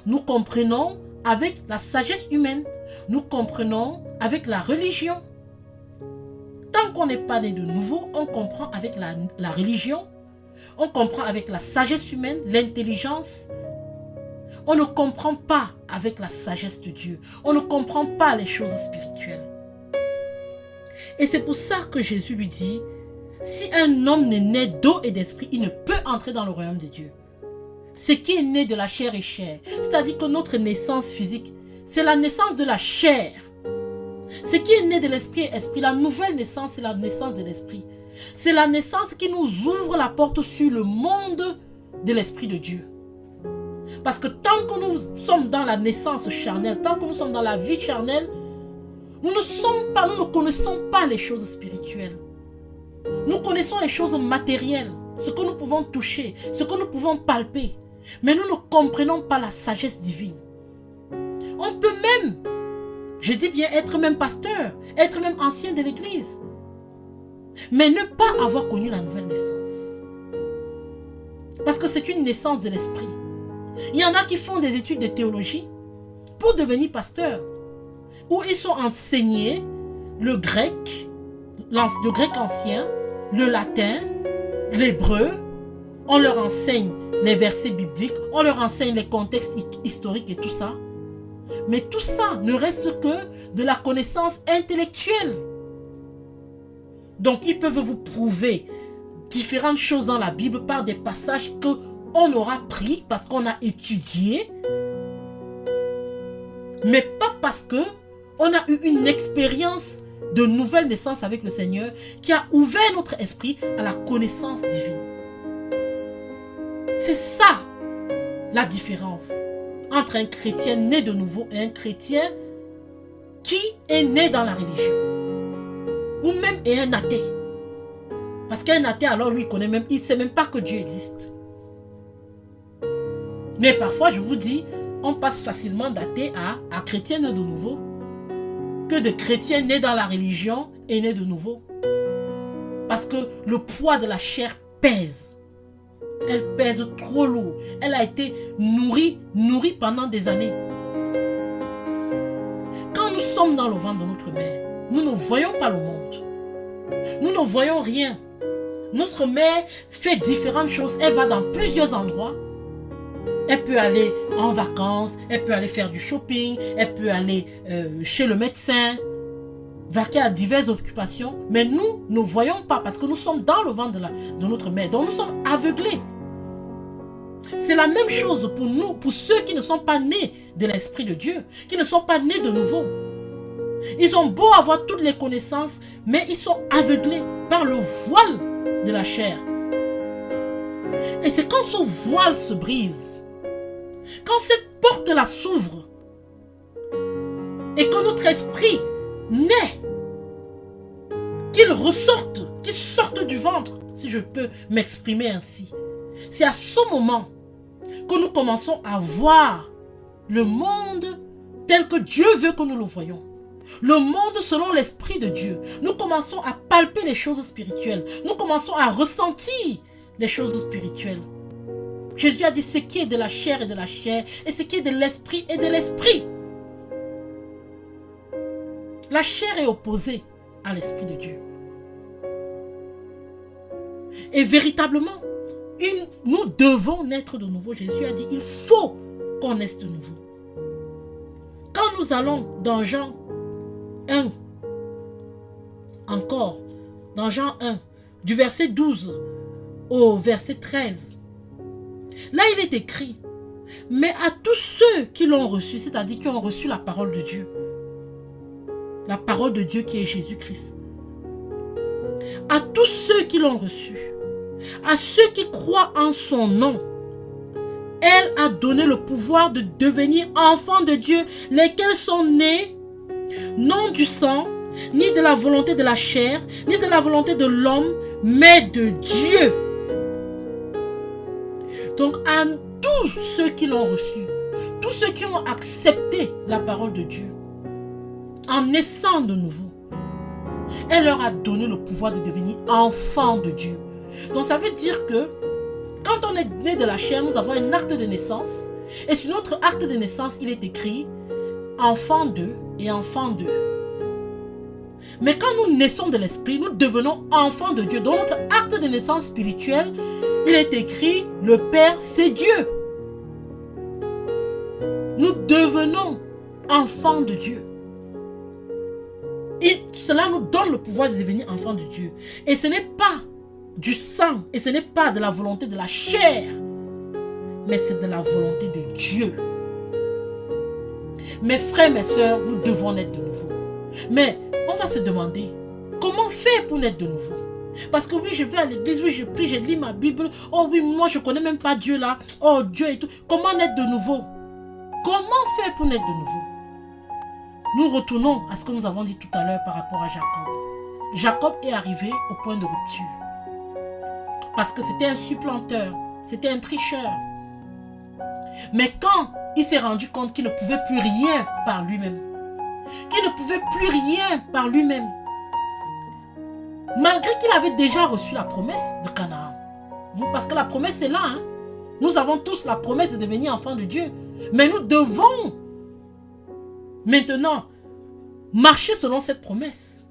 Nous comprenons avec la sagesse humaine. Nous comprenons avec la religion. Tant qu'on n'est pas né de nouveau, on comprend avec la religion. On comprend avec la sagesse humaine, l'intelligence. On ne comprend pas avec la sagesse de Dieu. On ne comprend pas les choses spirituelles. Et c'est pour ça que Jésus lui dit, si un homme n'est né d'eau et d'esprit, il ne peut entrer dans le royaume de Dieu. Ce qui est né de la chair est chair. C'est-à-dire que notre naissance physique, c'est la naissance de la chair. Ce qui est né de l'esprit est esprit. La nouvelle naissance, c'est la naissance de l'esprit. C'est la naissance qui nous ouvre la porte sur le monde de l'esprit de Dieu. Parce que tant que nous sommes dans la naissance charnelle, tant que nous sommes dans la vie charnelle, nous ne connaissons pas les choses spirituelles. Nous connaissons les choses matérielles, ce que nous pouvons toucher, ce que nous pouvons palper. Mais nous ne comprenons pas la sagesse divine. On peut même, je dis bien être même pasteur, être même ancien de l'église, mais ne pas avoir connu la nouvelle naissance. Parce que c'est une naissance de l'esprit. Il y en a qui font des études de théologie pour devenir pasteur, où ils sont enseignés le grec ancien, le latin, l'hébreu. On leur enseigne les versets bibliques, on leur enseigne les contextes historiques et tout ça. Mais tout ça ne reste que de la connaissance intellectuelle. Donc ils peuvent vous prouver différentes choses dans la Bible par des passages qu'on aura pris parce qu'on a étudié, mais pas parce que on a eu une expérience de nouvelle naissance avec le Seigneur qui a ouvert notre esprit à la connaissance divine. C'est ça la différence entre un chrétien né de nouveau et un chrétien qui est né dans la religion. Ou même est un athée. Parce qu'un athée, alors lui, il ne sait même pas que Dieu existe. Mais parfois, je vous dis, on passe facilement d'athée à chrétien né de nouveau que de chrétien né dans la religion et né de nouveau. Parce que le poids de la chair pèse. Elle pèse trop lourd. Elle a été nourrie pendant des années. Quand nous sommes dans le ventre de notre mère, nous ne voyons pas le monde. Nous ne voyons rien. Notre mère fait différentes choses. Elle va dans plusieurs endroits. Elle peut aller en vacances, elle peut aller faire du shopping, elle peut aller chez le médecin, vaquer à diverses occupations. Mais nous ne voyons pas parce que nous sommes dans le ventre de notre mère. Donc nous sommes aveuglés. C'est la même chose pour nous, pour ceux qui ne sont pas nés de l'Esprit de Dieu, qui ne sont pas nés de nouveau. Ils ont beau avoir toutes les connaissances, mais ils sont aveuglés par le voile de la chair. Et c'est quand ce voile se brise, quand cette porte-là s'ouvre et que notre esprit naît, qu'il ressorte, qu'il sorte du ventre, si je peux m'exprimer ainsi. C'est à ce moment que nous commençons à voir le monde tel que Dieu veut que nous le voyons. Le monde selon l'Esprit de Dieu. Nous commençons à palper les choses spirituelles. Nous commençons à ressentir les choses spirituelles. Jésus a dit ce qui est de la chair est de la chair et ce qui est de l'esprit est de l'esprit. La chair est opposée à l'Esprit de Dieu. Et véritablement, nous devons naître de nouveau. Jésus a dit, il faut qu'on naisse de nouveau. Quand nous allons dans Jean 1, encore, dans Jean 1, du verset 12 au verset 13, là il est écrit, mais à tous ceux qui l'ont reçu, c'est-à-dire qui ont reçu la parole de Dieu, la parole de Dieu qui est Jésus-Christ, à tous ceux qui l'ont reçu, à ceux qui croient en son nom, elle a donné le pouvoir de devenir enfants de Dieu, lesquels sont nés, non du sang, ni de la volonté de la chair, ni de la volonté de l'homme, mais de Dieu. Donc à tous ceux qui l'ont reçu, tous ceux qui ont accepté la parole de Dieu, en naissant de nouveau, elle leur a donné le pouvoir de devenir enfants de Dieu. Donc ça veut dire que quand on est né de la chair, nous avons un acte de naissance. Et sur notre acte de naissance, il est écrit enfant d'eux et enfant d'eux. Mais quand nous naissons de l'esprit, nous devenons enfants de Dieu. Dans notre acte de naissance spirituelle, il est écrit le Père, c'est Dieu. Nous devenons enfants de Dieu. Et cela nous donne le pouvoir de devenir enfants de Dieu. Et ce n'est pas du sang, et ce n'est pas de la volonté de la chair, mais c'est de la volonté de Dieu. Mes frères, mes sœurs, nous devons naître de nouveau. Mais on va se demander, comment faire pour naître de nouveau? Parce que oui, je vais à l'église, oui, je prie, je lis ma Bible. Oh oui, moi je ne connais même pas Dieu là. Oh Dieu et tout. Comment naître de nouveau? Comment faire pour naître de nouveau? Nous retournons à ce que nous avons dit tout à l'heure par rapport à Jacob. Jacob est arrivé au point de rupture. Parce que c'était un supplanteur, c'était un tricheur. Mais quand il s'est rendu compte qu'il ne pouvait plus rien par lui-même, qu'il ne pouvait plus rien par lui-même, malgré qu'il avait déjà reçu la promesse de Canaan, parce que la promesse est là, hein? Nous avons tous la promesse de devenir enfants de Dieu, mais nous devons maintenant marcher selon cette promesse.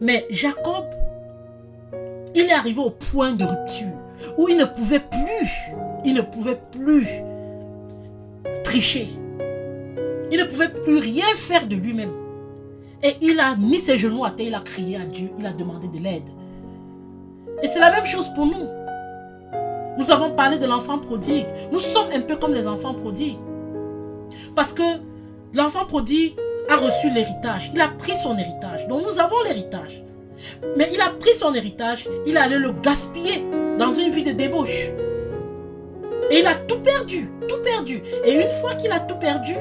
Mais Jacob, il est arrivé au point de rupture où il ne pouvait plus tricher. Il ne pouvait plus rien faire de lui-même. Et il a mis ses genoux à terre, il a crié à Dieu, il a demandé de l'aide. Et c'est la même chose pour nous. Nous avons parlé de l'enfant prodigue. Nous sommes un peu comme les enfants prodigues. Parce que l'enfant prodigue a reçu l'héritage. Il a pris son héritage. Donc nous avons l'héritage. Mais il a pris son héritage, il allait le gaspiller dans une vie de débauche. Et il a tout perdu, tout perdu. Et une fois qu'il a tout perdu,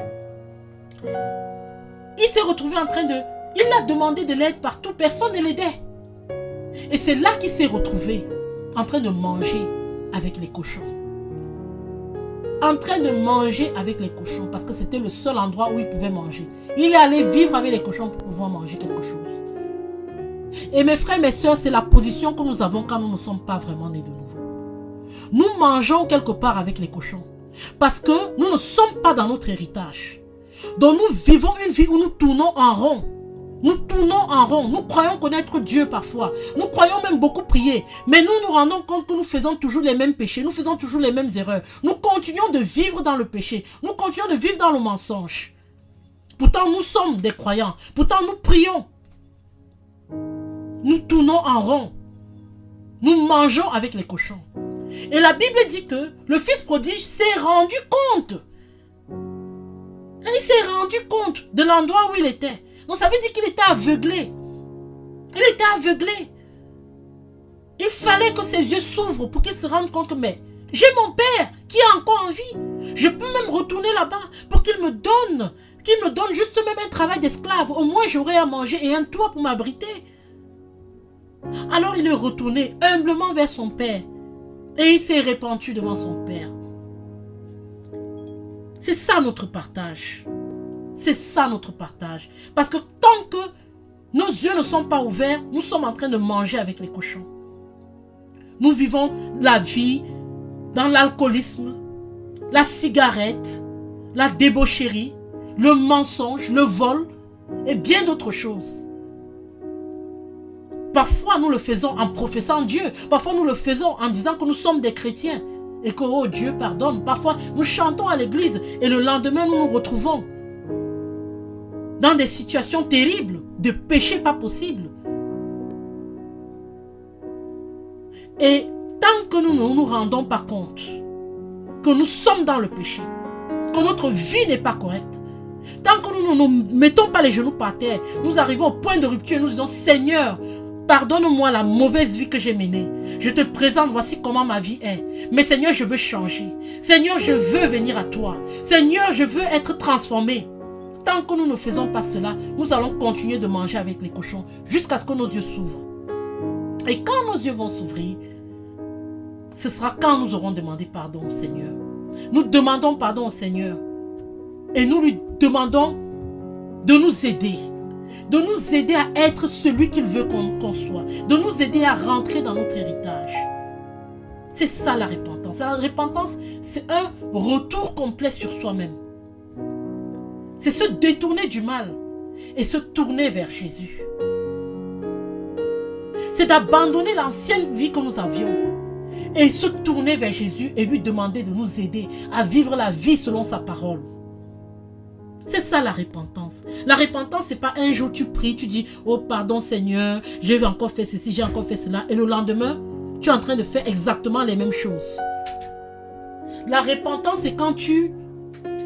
il s'est retrouvé en train de... Il a demandé de l'aide partout, personne ne l'aidait. Et c'est là qu'il s'est retrouvé en train de manger avec les cochons. En train de manger avec les cochons, parce que c'était le seul endroit où il pouvait manger. Il est allé vivre avec les cochons pour pouvoir manger quelque chose. Et mes frères, mes sœurs, c'est la position que nous avons quand nous ne sommes pas vraiment nés de nouveau. Nous mangeons quelque part avec les cochons. Parce que nous ne sommes pas dans notre héritage. Donc nous vivons une vie où nous tournons en rond. Nous tournons en rond. Nous croyons connaître Dieu parfois. Nous croyons même beaucoup prier. Mais nous nous rendons compte que nous faisons toujours les mêmes péchés. Nous faisons toujours les mêmes erreurs. Nous continuons de vivre dans le péché. Nous continuons de vivre dans le mensonge. Pourtant nous sommes des croyants. Pourtant nous prions. Nous tournons en rond. Nous mangeons avec les cochons. Et la Bible dit que le fils prodige s'est rendu compte. Et il s'est rendu compte de l'endroit où il était. Donc ça veut dire qu'il était aveuglé. Il était aveuglé. Il fallait que ses yeux s'ouvrent pour qu'il se rende compte que mais j'ai mon père qui est encore en vie. Je peux même retourner là-bas pour qu'il me donne juste même un travail d'esclave. Au moins j'aurai à manger et un toit pour m'abriter. Alors il est retourné humblement vers son père. Et il s'est répandu devant son père. C'est ça notre partage. C'est ça notre partage. Parce que tant que nos yeux ne sont pas ouverts, nous sommes en train de manger avec les cochons. Nous vivons la vie dans l'alcoolisme, la cigarette, la débaucherie, le mensonge, le vol. et bien d'autres choses. Parfois, nous le faisons en professant Dieu. Parfois, nous le faisons en disant que nous sommes des chrétiens et que oh, Dieu pardonne. Parfois, nous chantons à l'église et le lendemain, nous nous retrouvons dans des situations terribles, de péché pas possible. Et tant que nous ne nous rendons pas compte que nous sommes dans le péché, que notre vie n'est pas correcte, tant que nous ne nous mettons pas les genoux par terre, nous arrivons au point de rupture et nous disons Seigneur, pardonne-moi la mauvaise vie que j'ai menée. Je te présente, voici comment ma vie est. Mais Seigneur, je veux changer. Seigneur, je veux venir à toi. Seigneur, je veux être transformé. Tant que nous ne faisons pas cela, nous allons continuer de manger avec les cochons jusqu'à ce que nos yeux s'ouvrent. Et quand nos yeux vont s'ouvrir, ce sera quand nous aurons demandé pardon au Seigneur. Nous demandons pardon au Seigneur. Et nous lui demandons de nous aider. De nous aider à être celui qu'il veut qu'on soit. De nous aider à rentrer dans notre héritage. C'est ça la repentance. La repentance, c'est un retour complet sur soi-même. C'est se détourner du mal et se tourner vers Jésus. C'est d'abandonner l'ancienne vie que nous avions et se tourner vers Jésus et lui demander de nous aider à vivre la vie selon sa parole. C'est ça la repentance. La repentance, c'est pas un jour tu pries, tu dis « Oh pardon Seigneur, j'ai encore fait ceci, j'ai encore fait cela » et le lendemain, tu es en train de faire exactement les mêmes choses. La repentance, c'est quand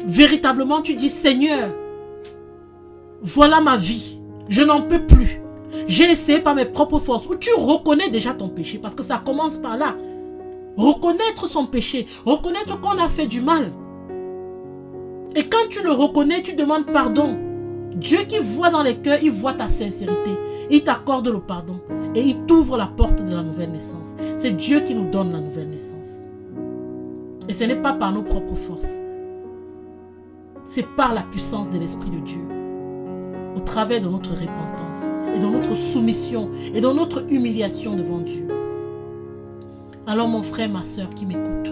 véritablement tu dis « Seigneur, voilà ma vie, je n'en peux plus. J'ai essayé par mes propres forces. » Ou tu reconnais déjà ton péché parce que ça commence par là. Reconnaître son péché, reconnaître qu'on a fait du mal. Et quand tu le reconnais, tu demandes pardon. Dieu qui voit dans les cœurs, il voit ta sincérité. Il t'accorde le pardon. Et il t'ouvre la porte de la nouvelle naissance. C'est Dieu qui nous donne la nouvelle naissance. Et ce n'est pas par nos propres forces. C'est par la puissance de l'Esprit de Dieu. Au travers de notre repentance. Et de notre soumission. Et de notre humiliation devant Dieu. Alors mon frère, ma soeur qui m'écoute.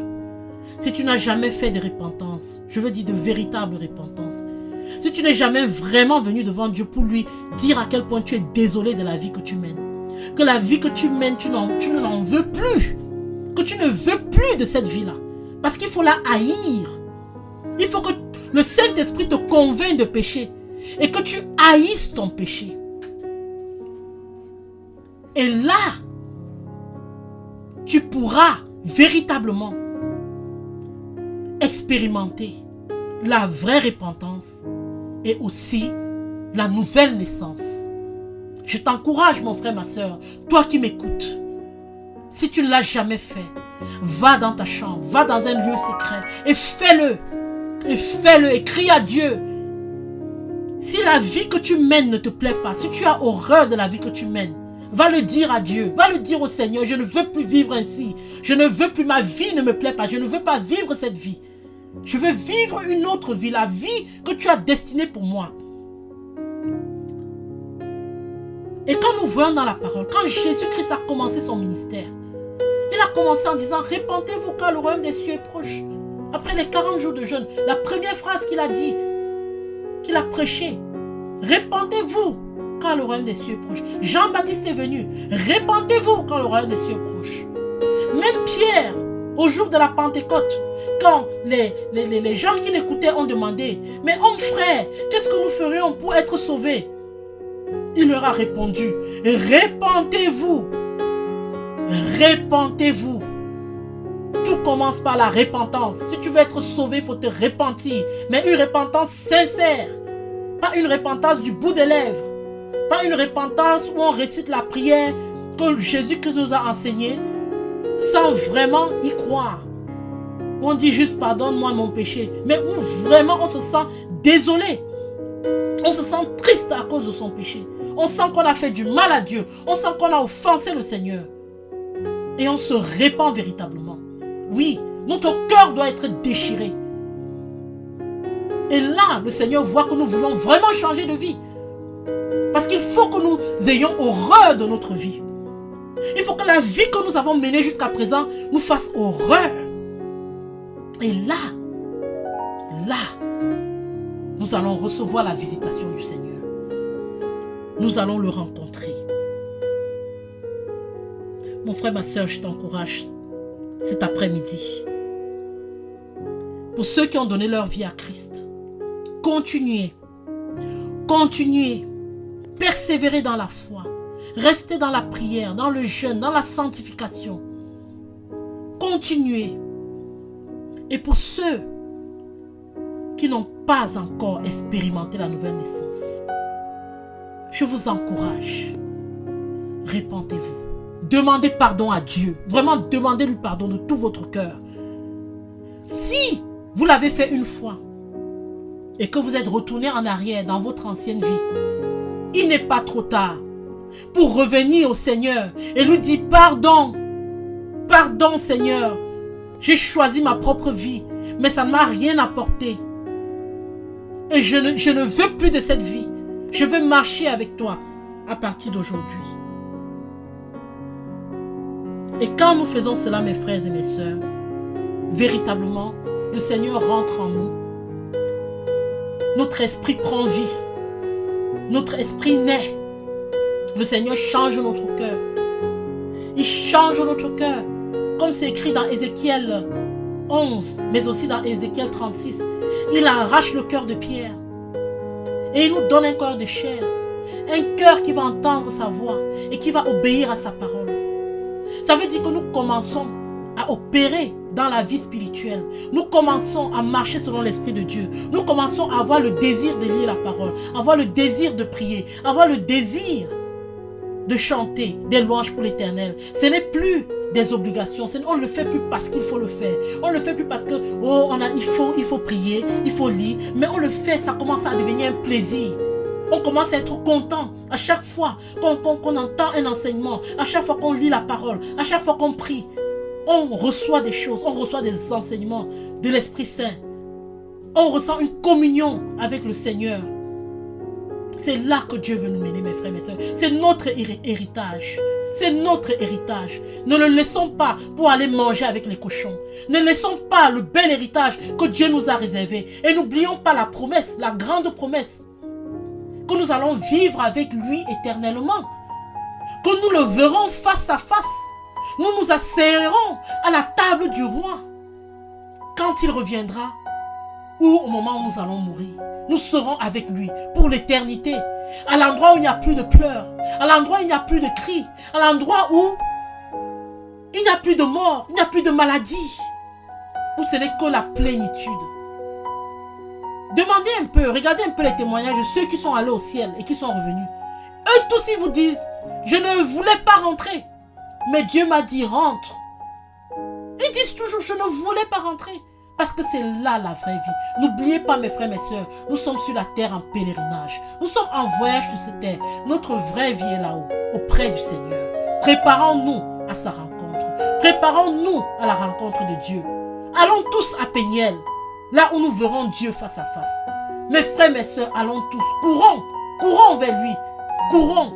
Si tu n'as jamais fait de repentance, je veux dire de véritable repentance, si tu n'es jamais vraiment venu devant Dieu pour lui dire à quel point tu es désolé de la vie que tu mènes, que la vie que tu mènes, tu ne l'en veux plus, que tu ne veux plus de cette vie-là, parce qu'il faut la haïr. Il faut que le Saint-Esprit te convainc de péché et que tu haïsses ton péché. Et là, tu pourras véritablement expérimenter la vraie repentance et aussi la nouvelle naissance. Je t'encourage, mon frère, ma soeur, toi qui m'écoutes, si tu ne l'as jamais fait, va dans ta chambre, va dans un lieu secret et fais-le. Et fais-le et crie à Dieu. Si la vie que tu mènes ne te plaît pas, si tu as horreur de la vie que tu mènes, va le dire à Dieu, va le dire au Seigneur, je ne veux plus vivre ainsi. Je ne veux plus, ma vie ne me plaît pas, je ne veux pas vivre cette vie. Je veux vivre une autre vie, la vie que tu as destinée pour moi. Et quand nous voyons dans la parole, quand Jésus-Christ a commencé son ministère, il a commencé en disant, répentez-vous car le royaume des cieux est proche. Après les 40 jours de jeûne, la première phrase qu'il a dit, qu'il a prêché, répentez-vous car le royaume des cieux est proche. Jean-Baptiste est venu, répentez-vous car le royaume des cieux est proche. Même Pierre, au jour de la Pentecôte, quand les gens qui l'écoutaient ont demandé, mais homme frère, qu'est-ce que nous ferions pour être sauvés? Il leur a répondu, répentez-vous, répentez-vous. Tout commence par la repentance. Si tu veux être sauvé, il faut te repentir. Mais une repentance sincère. Pas une repentance du bout des lèvres. Pas une repentance où on récite la prière que Jésus-Christ nous a enseignée sans vraiment y croire. On dit juste pardonne-moi mon péché. Mais où vraiment on se sent désolé. On se sent triste à cause de son péché. On sent qu'on a fait du mal à Dieu. On sent qu'on a offensé le Seigneur. Et on se répand véritablement. Oui, notre cœur doit être déchiré. Et là, le Seigneur voit que nous voulons vraiment changer de vie. Parce qu'il faut que nous ayons horreur de notre vie. Il faut que la vie que nous avons menée jusqu'à présent nous fasse horreur. Et là, nous allons recevoir la visitation du Seigneur. nous allons le rencontrer. Mon frère, ma soeur, je t'encourage cet après-midi. Pour ceux qui ont donné leur vie à Christ, continuez, persévérez dans la foi, restez dans la prière, dans le jeûne, dans la sanctification. Continuez. Et pour ceux qui n'ont pas encore expérimenté la nouvelle naissance, je vous encourage. Répentez-vous. Demandez pardon à Dieu. Vraiment, demandez-lui pardon de tout votre cœur. Si vous l'avez fait une fois et que vous êtes retourné en arrière dans votre ancienne vie, il n'est pas trop tard pour revenir au Seigneur et lui dire pardon. Pardon Seigneur. J'ai choisi ma propre vie, mais ça ne m'a rien apporté. Et je ne veux plus de cette vie. Je veux marcher avec toi à partir d'aujourd'hui. Et quand nous faisons cela, mes frères et mes sœurs, véritablement, le Seigneur rentre en nous. Notre esprit prend vie. Notre esprit naît. Le Seigneur change notre cœur. Il change notre cœur. Comme c'est écrit dans Ézéchiel 11, mais aussi dans Ézéchiel 36. Il arrache le cœur de pierre. Et il nous donne un cœur de chair. Un cœur qui va entendre sa voix et qui va obéir à sa parole. Ça veut dire que nous commençons à opérer dans la vie spirituelle. Nous commençons à marcher selon l'Esprit de Dieu. Nous commençons à avoir le désir de lire la parole, avoir le désir de prier, avoir le désir de chanter des louanges pour l'Éternel. Ce n'est plus des obligations. On ne le fait plus parce qu'il faut le faire. On ne le fait plus parce que il faut prier, il faut lire. Mais on le fait, ça commence à devenir un plaisir. On commence à être content à chaque fois qu'on entend un enseignement, à chaque fois qu'on lit la parole, à chaque fois qu'on prie. On reçoit des choses, on reçoit des enseignements de l'Esprit Saint. On ressent une communion avec le Seigneur. C'est là que Dieu veut nous mener, mes frères et mes sœurs. C'est notre héritage. C'est notre héritage. Ne le laissons pas pour aller manger avec les cochons. Ne laissons pas le bel héritage que Dieu nous a réservé. Et n'oublions pas la promesse, la grande promesse, que nous allons vivre avec lui éternellement. Que nous le verrons face à face. Nous nous asseoirons à la table du roi. Quand il reviendra, ou au moment où nous allons mourir, nous serons avec lui pour l'éternité. À l'endroit où il n'y a plus de pleurs, à l'endroit où il n'y a plus de cris, à l'endroit où il n'y a plus de mort, il n'y a plus de maladie, où ce n'est que la plénitude. Demandez un peu, regardez un peu les témoignages de ceux qui sont allés au ciel et qui sont revenus. Eux tous ils vous disent, je ne voulais pas rentrer, mais Dieu m'a dit rentre. Ils disent toujours, je ne voulais pas rentrer. Parce que c'est là la vraie vie. N'oubliez pas, mes frères, mes sœurs, nous sommes sur la terre en pèlerinage. Nous sommes en voyage sur cette terre. Notre vraie vie est là-haut, auprès du Seigneur. Préparons-nous à sa rencontre. Préparons-nous à la rencontre de Dieu. Allons tous à Péniel, là où nous verrons Dieu face à face. Mes frères, mes sœurs, allons tous. Courons vers lui. Courons.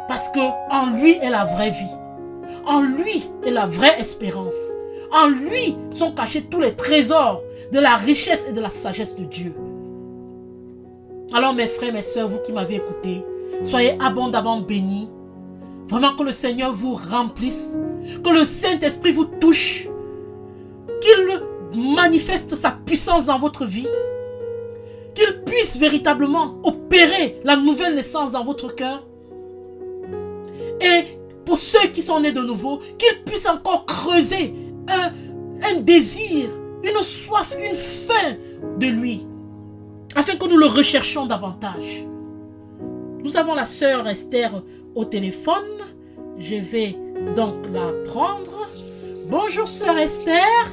Parce que en lui est la vraie vie. En lui est la vraie espérance. En lui sont cachés tous les trésors de la richesse et de la sagesse de Dieu. Alors mes frères, mes sœurs, vous qui m'avez écouté, soyez abondamment bénis. Vraiment que le Seigneur vous remplisse. Que le Saint-Esprit vous touche. Qu'il manifeste sa puissance dans votre vie. Qu'il puisse véritablement opérer la nouvelle naissance dans votre cœur. Et pour ceux qui sont nés de nouveau, qu'il puisse encore creuser un désir, une soif, une faim de lui, afin que nous le recherchions davantage. Nous avons la sœur Esther au téléphone. Je vais donc la prendre. Bonjour sœur Esther.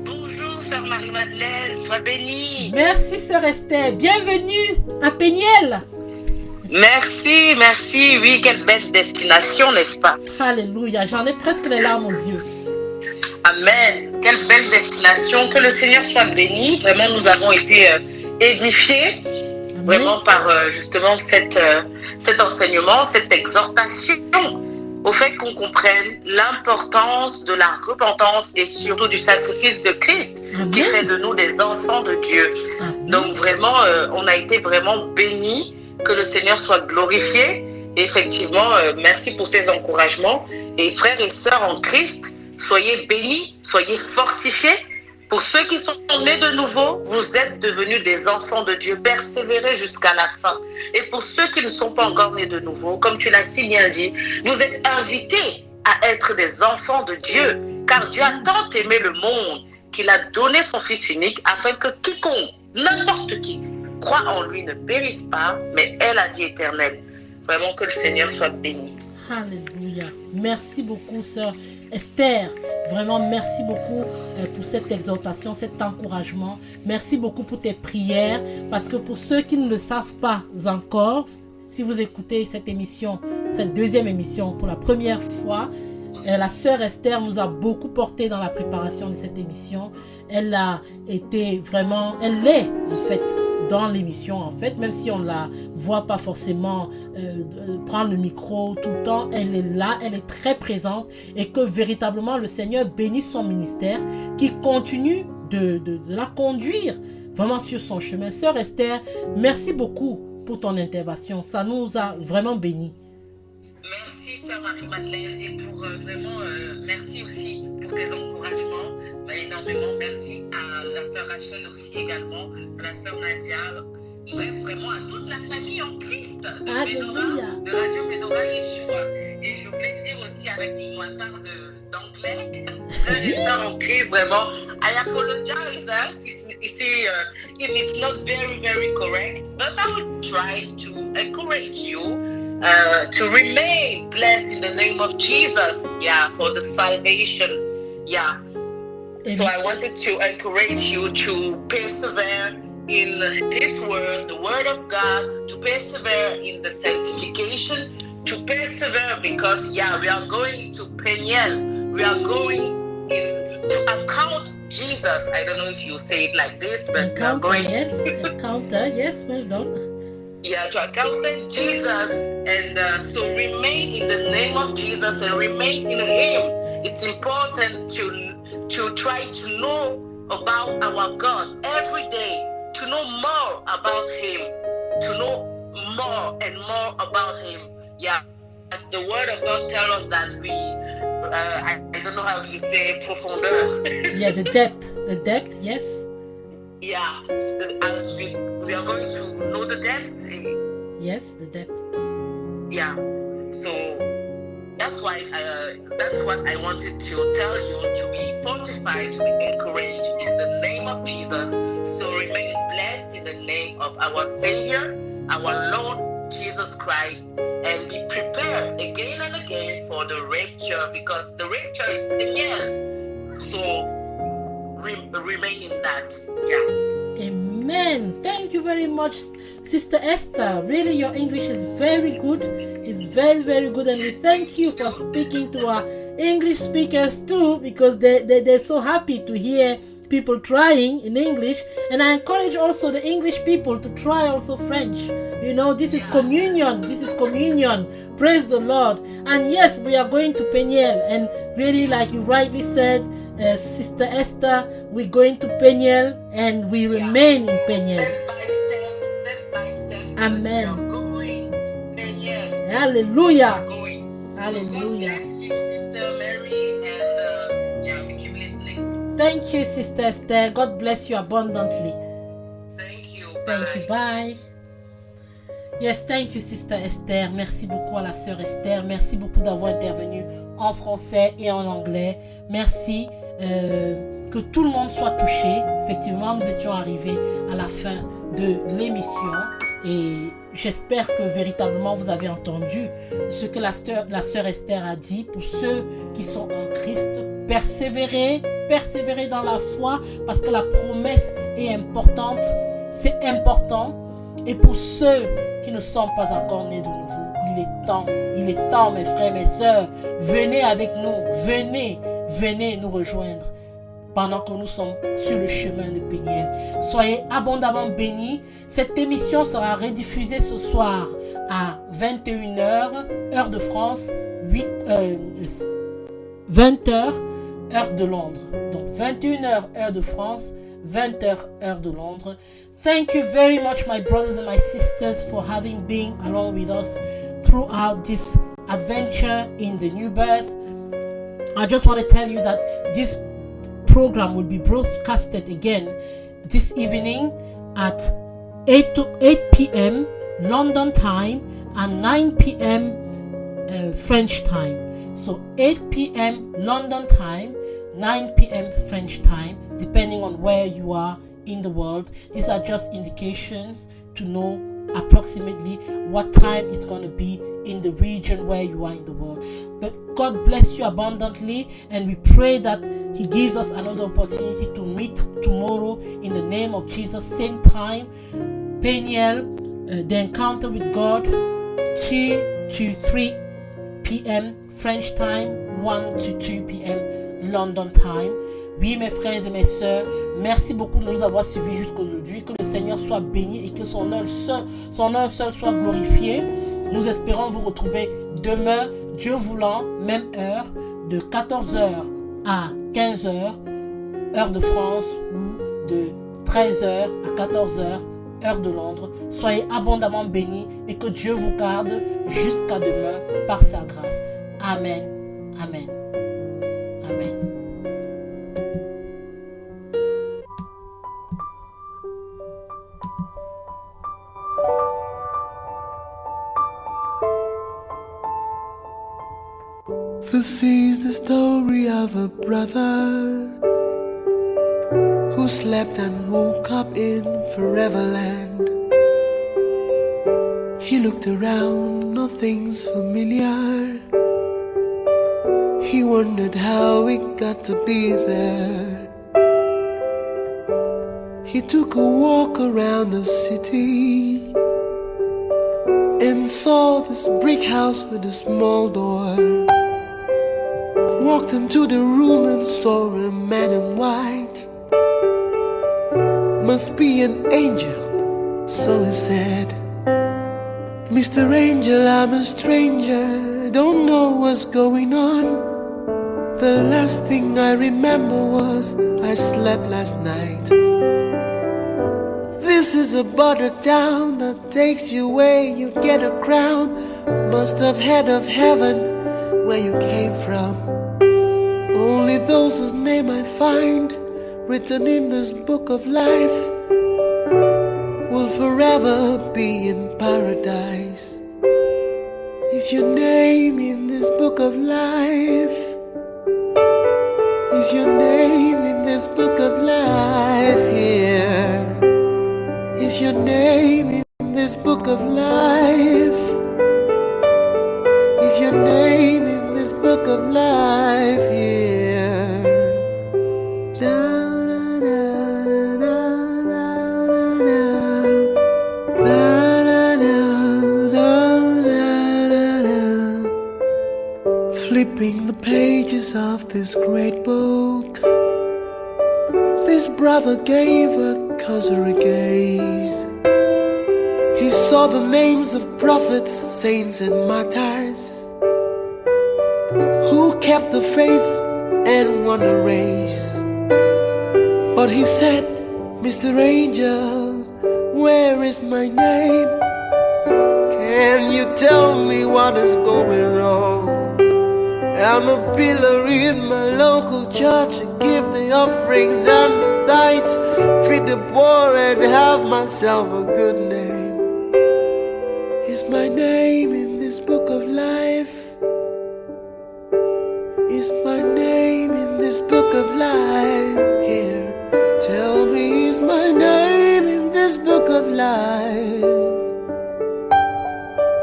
Bonjour sœur Marie-Madeleine, sois bénie. Merci sœur Esther, bienvenue à Péniel. Merci, merci, oui, quelle belle destination, n'est-ce pas? Alléluia, j'en ai presque les larmes aux yeux. Amen. Quelle belle destination. Que le Seigneur soit béni. Vraiment, nous avons été édifiés. Amen. Vraiment par justement cet enseignement, cette exhortation au fait qu'on comprenne l'importance de la repentance et surtout du sacrifice de Christ. Amen. Qui fait de nous des enfants de Dieu. Amen. Donc vraiment, on a été vraiment bénis Que le Seigneur soit glorifié. Et effectivement, merci pour ces encouragements. Et frères et sœurs en Christ, soyez bénis, soyez fortifiés. Pour ceux qui sont nés de nouveau, vous êtes devenus des enfants de Dieu. Persévérez jusqu'à la fin. Et pour ceux qui ne sont pas encore nés de nouveau, comme tu l'as si bien dit, vous êtes invités à être des enfants de Dieu. Car Dieu a tant aimé le monde qu'il a donné son Fils unique afin que quiconque, n'importe qui, croit en lui ne périsse pas, mais ait la vie éternelle. Vraiment que le Seigneur soit béni. Alléluia. Merci beaucoup, sœur Esther. Vraiment, merci beaucoup pour cette exhortation, cet encouragement. Merci beaucoup pour tes prières. Parce que pour ceux qui ne le savent pas encore, si vous écoutez cette émission, cette deuxième émission pour la première fois, la sœur Esther nous a beaucoup porté dans la préparation de cette émission. Elle a été vraiment, elle est en fait dans l'émission en fait, même si on ne la voit pas forcément prendre le micro tout le temps, elle est là, elle est très présente et que véritablement le Seigneur bénisse son ministère qui continue de la conduire vraiment sur son chemin. Sœur Esther, merci beaucoup pour ton intervention, ça nous a vraiment bénis. Merci sœur Marie-Madeleine et pour vraiment merci aussi pour tes encouragements, énormément merci à la sœur Rachel aussi également, à la sœur Nadia, bref vraiment à toute la famille en Christ de Radio Menorah Yeshua. Et je voulais dire aussi avec ma part d'anglais, frères et sœurs en Christ, vraiment, I apologize if it's not very, very correct, but I will try to encourage you to remain blessed in the name of Jesus, for the salvation, So I wanted to encourage you to persevere in His word, the word of God, to persevere in the sanctification, to persevere because, we are going to Peniel, we are going to account Jesus. I don't know if you say it like this, but encounter, we are going... encounter, yes, well done. To encounter Jesus, and so remain in the name of Jesus and remain in Him. It's important to try to know about our God every day, to know more about Him, to know more and more about Him. As the Word of God tells us that we, I don't know how you say profondeur. The depth, yes. As we are going to know the depths. Yes, the depth. So that's why that's what I wanted to tell you, to be fortified, to be encouraged in the name of Jesus. So remain blessed in the name of our Savior, our Lord Jesus Christ, and be prepared again and again for the rapture, because the rapture is the end. So remain in that. Amen. Thank you very much, Sister Esther. Really, your English is very good. It's very, very good. And we thank you for speaking to our English speakers too, because they're so happy to hear people trying in English. And I encourage also the English people to try also French. You know, this is communion. This is communion. Praise the Lord. And yes, we are going to Peniel. And really, like you rightly said, Sister Esther, we're going to Peniel and we remain in Peniel. Step by step. Amen. Going to Peniel. Hallelujah. Hallelujah. God bless you, Sister Mary, and we keep listening. Thank you, Sister Esther. God bless you abundantly. Thank you. Thank you. Bye. Yes, thank you, Sister Esther. Merci beaucoup à la sœur Esther. Merci beaucoup d'avoir intervenu en français et en anglais. Merci que tout le monde soit touché. Effectivement, nous étions arrivés à la fin de l'émission et j'espère que véritablement vous avez entendu ce que la sœur Esther a dit. Pour ceux qui sont en Christ, persévérer dans la foi parce que la promesse est importante. C'est important. Et pour ceux qui ne sont pas encore nés de nouveau, il est temps, mes frères, mes sœurs, venez avec nous, venez nous rejoindre pendant que nous sommes sur le chemin de Peniel. Soyez abondamment bénis. Cette émission sera rediffusée ce soir à 21h, heure de France, 20h, heure de Londres. Donc 21h, heure de France, 20h heure de Londres. Thank you very much, my brothers and my sisters, for having been along with us throughout this adventure in the new birth. I just want to tell you that this program will be broadcasted again this evening at 8 p.m. London time and 9 p.m. French time. So 8 p.m. London time, 9 p.m. French time, depending on where you are in the world. These are just indications to know approximately what time it's going to be in the region where you are in the world. But God bless you abundantly, and we pray that He gives us another opportunity to meet tomorrow in the name of Jesus. Same time, Peniel, the encounter with God, 2 to 3 p.m. French time, 1 to 2 p.m. London time. Oui, mes frères et mes sœurs, merci beaucoup de nous avoir suivis jusqu'aujourd'hui. Que le Seigneur soit béni et que son nom seul soit glorifié. Nous espérons vous retrouver demain, Dieu voulant, même heure, de 14h à 15h, heure de France, ou de 13h à 14h, heure de Londres. Soyez abondamment bénis et que Dieu vous garde jusqu'à demain par sa grâce. Amen. Amen. Amen. This is the story of a brother who slept and woke up in Foreverland. He looked around, nothing's familiar. He wondered how it got to be there. He took a walk around the city and saw this brick house with a small door. Walked into the room and saw a man in white. Must be an angel, so he said. Mr. Angel, I'm a stranger, don't know what's going on. The last thing I remember was I slept last night. This is a border town that takes you where you get a crown. Must have heard of heaven where you came from. Only those whose name I find written in this book of life will forever be in paradise. Is your name in this book of life? Is your name in this book of life here? Is your name in this book of life? Is your name in this book of life here? Flipping the pages of this great book, this brother gave a cursory gaze. He saw the names of prophets, saints and martyrs who kept the faith and won the race. But he said, Mr. Angel, where is my name? Can you tell me what is going wrong? I'm a pillar in my local church, give the offerings and the tithes, feed the poor and have myself a good name. Is my name in this book of life? Is my name in this book of life here? Tell me, is my name in this book of life?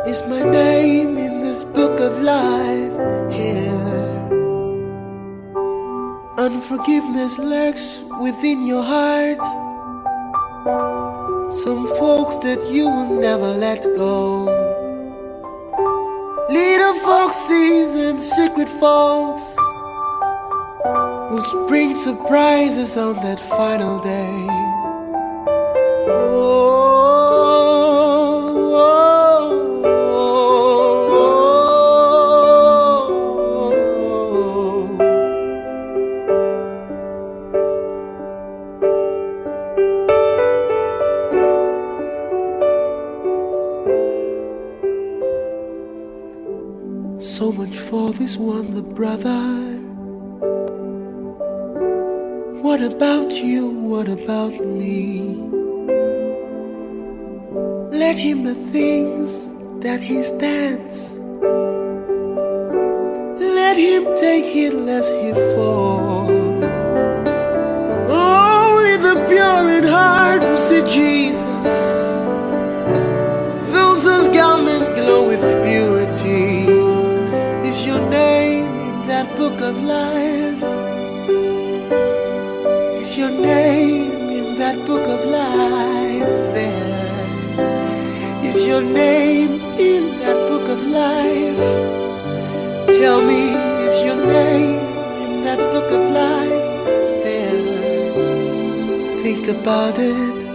Is my name in this book of life here? Unforgiveness lurks within your heart. Some folks that you will never let go. Little foxes and secret faults will bring surprises on that final day. for this wonder, brother. What about you? What about me? Let him the things that he stands. Let him take it lest he fall. Only the pure in heart will see Jesus. Those whose garments glow with purity. Is your name in that book of life? Is your name in that book of life there? Is your name in that book of life? Tell me, is your name in that book of life there? Think about it.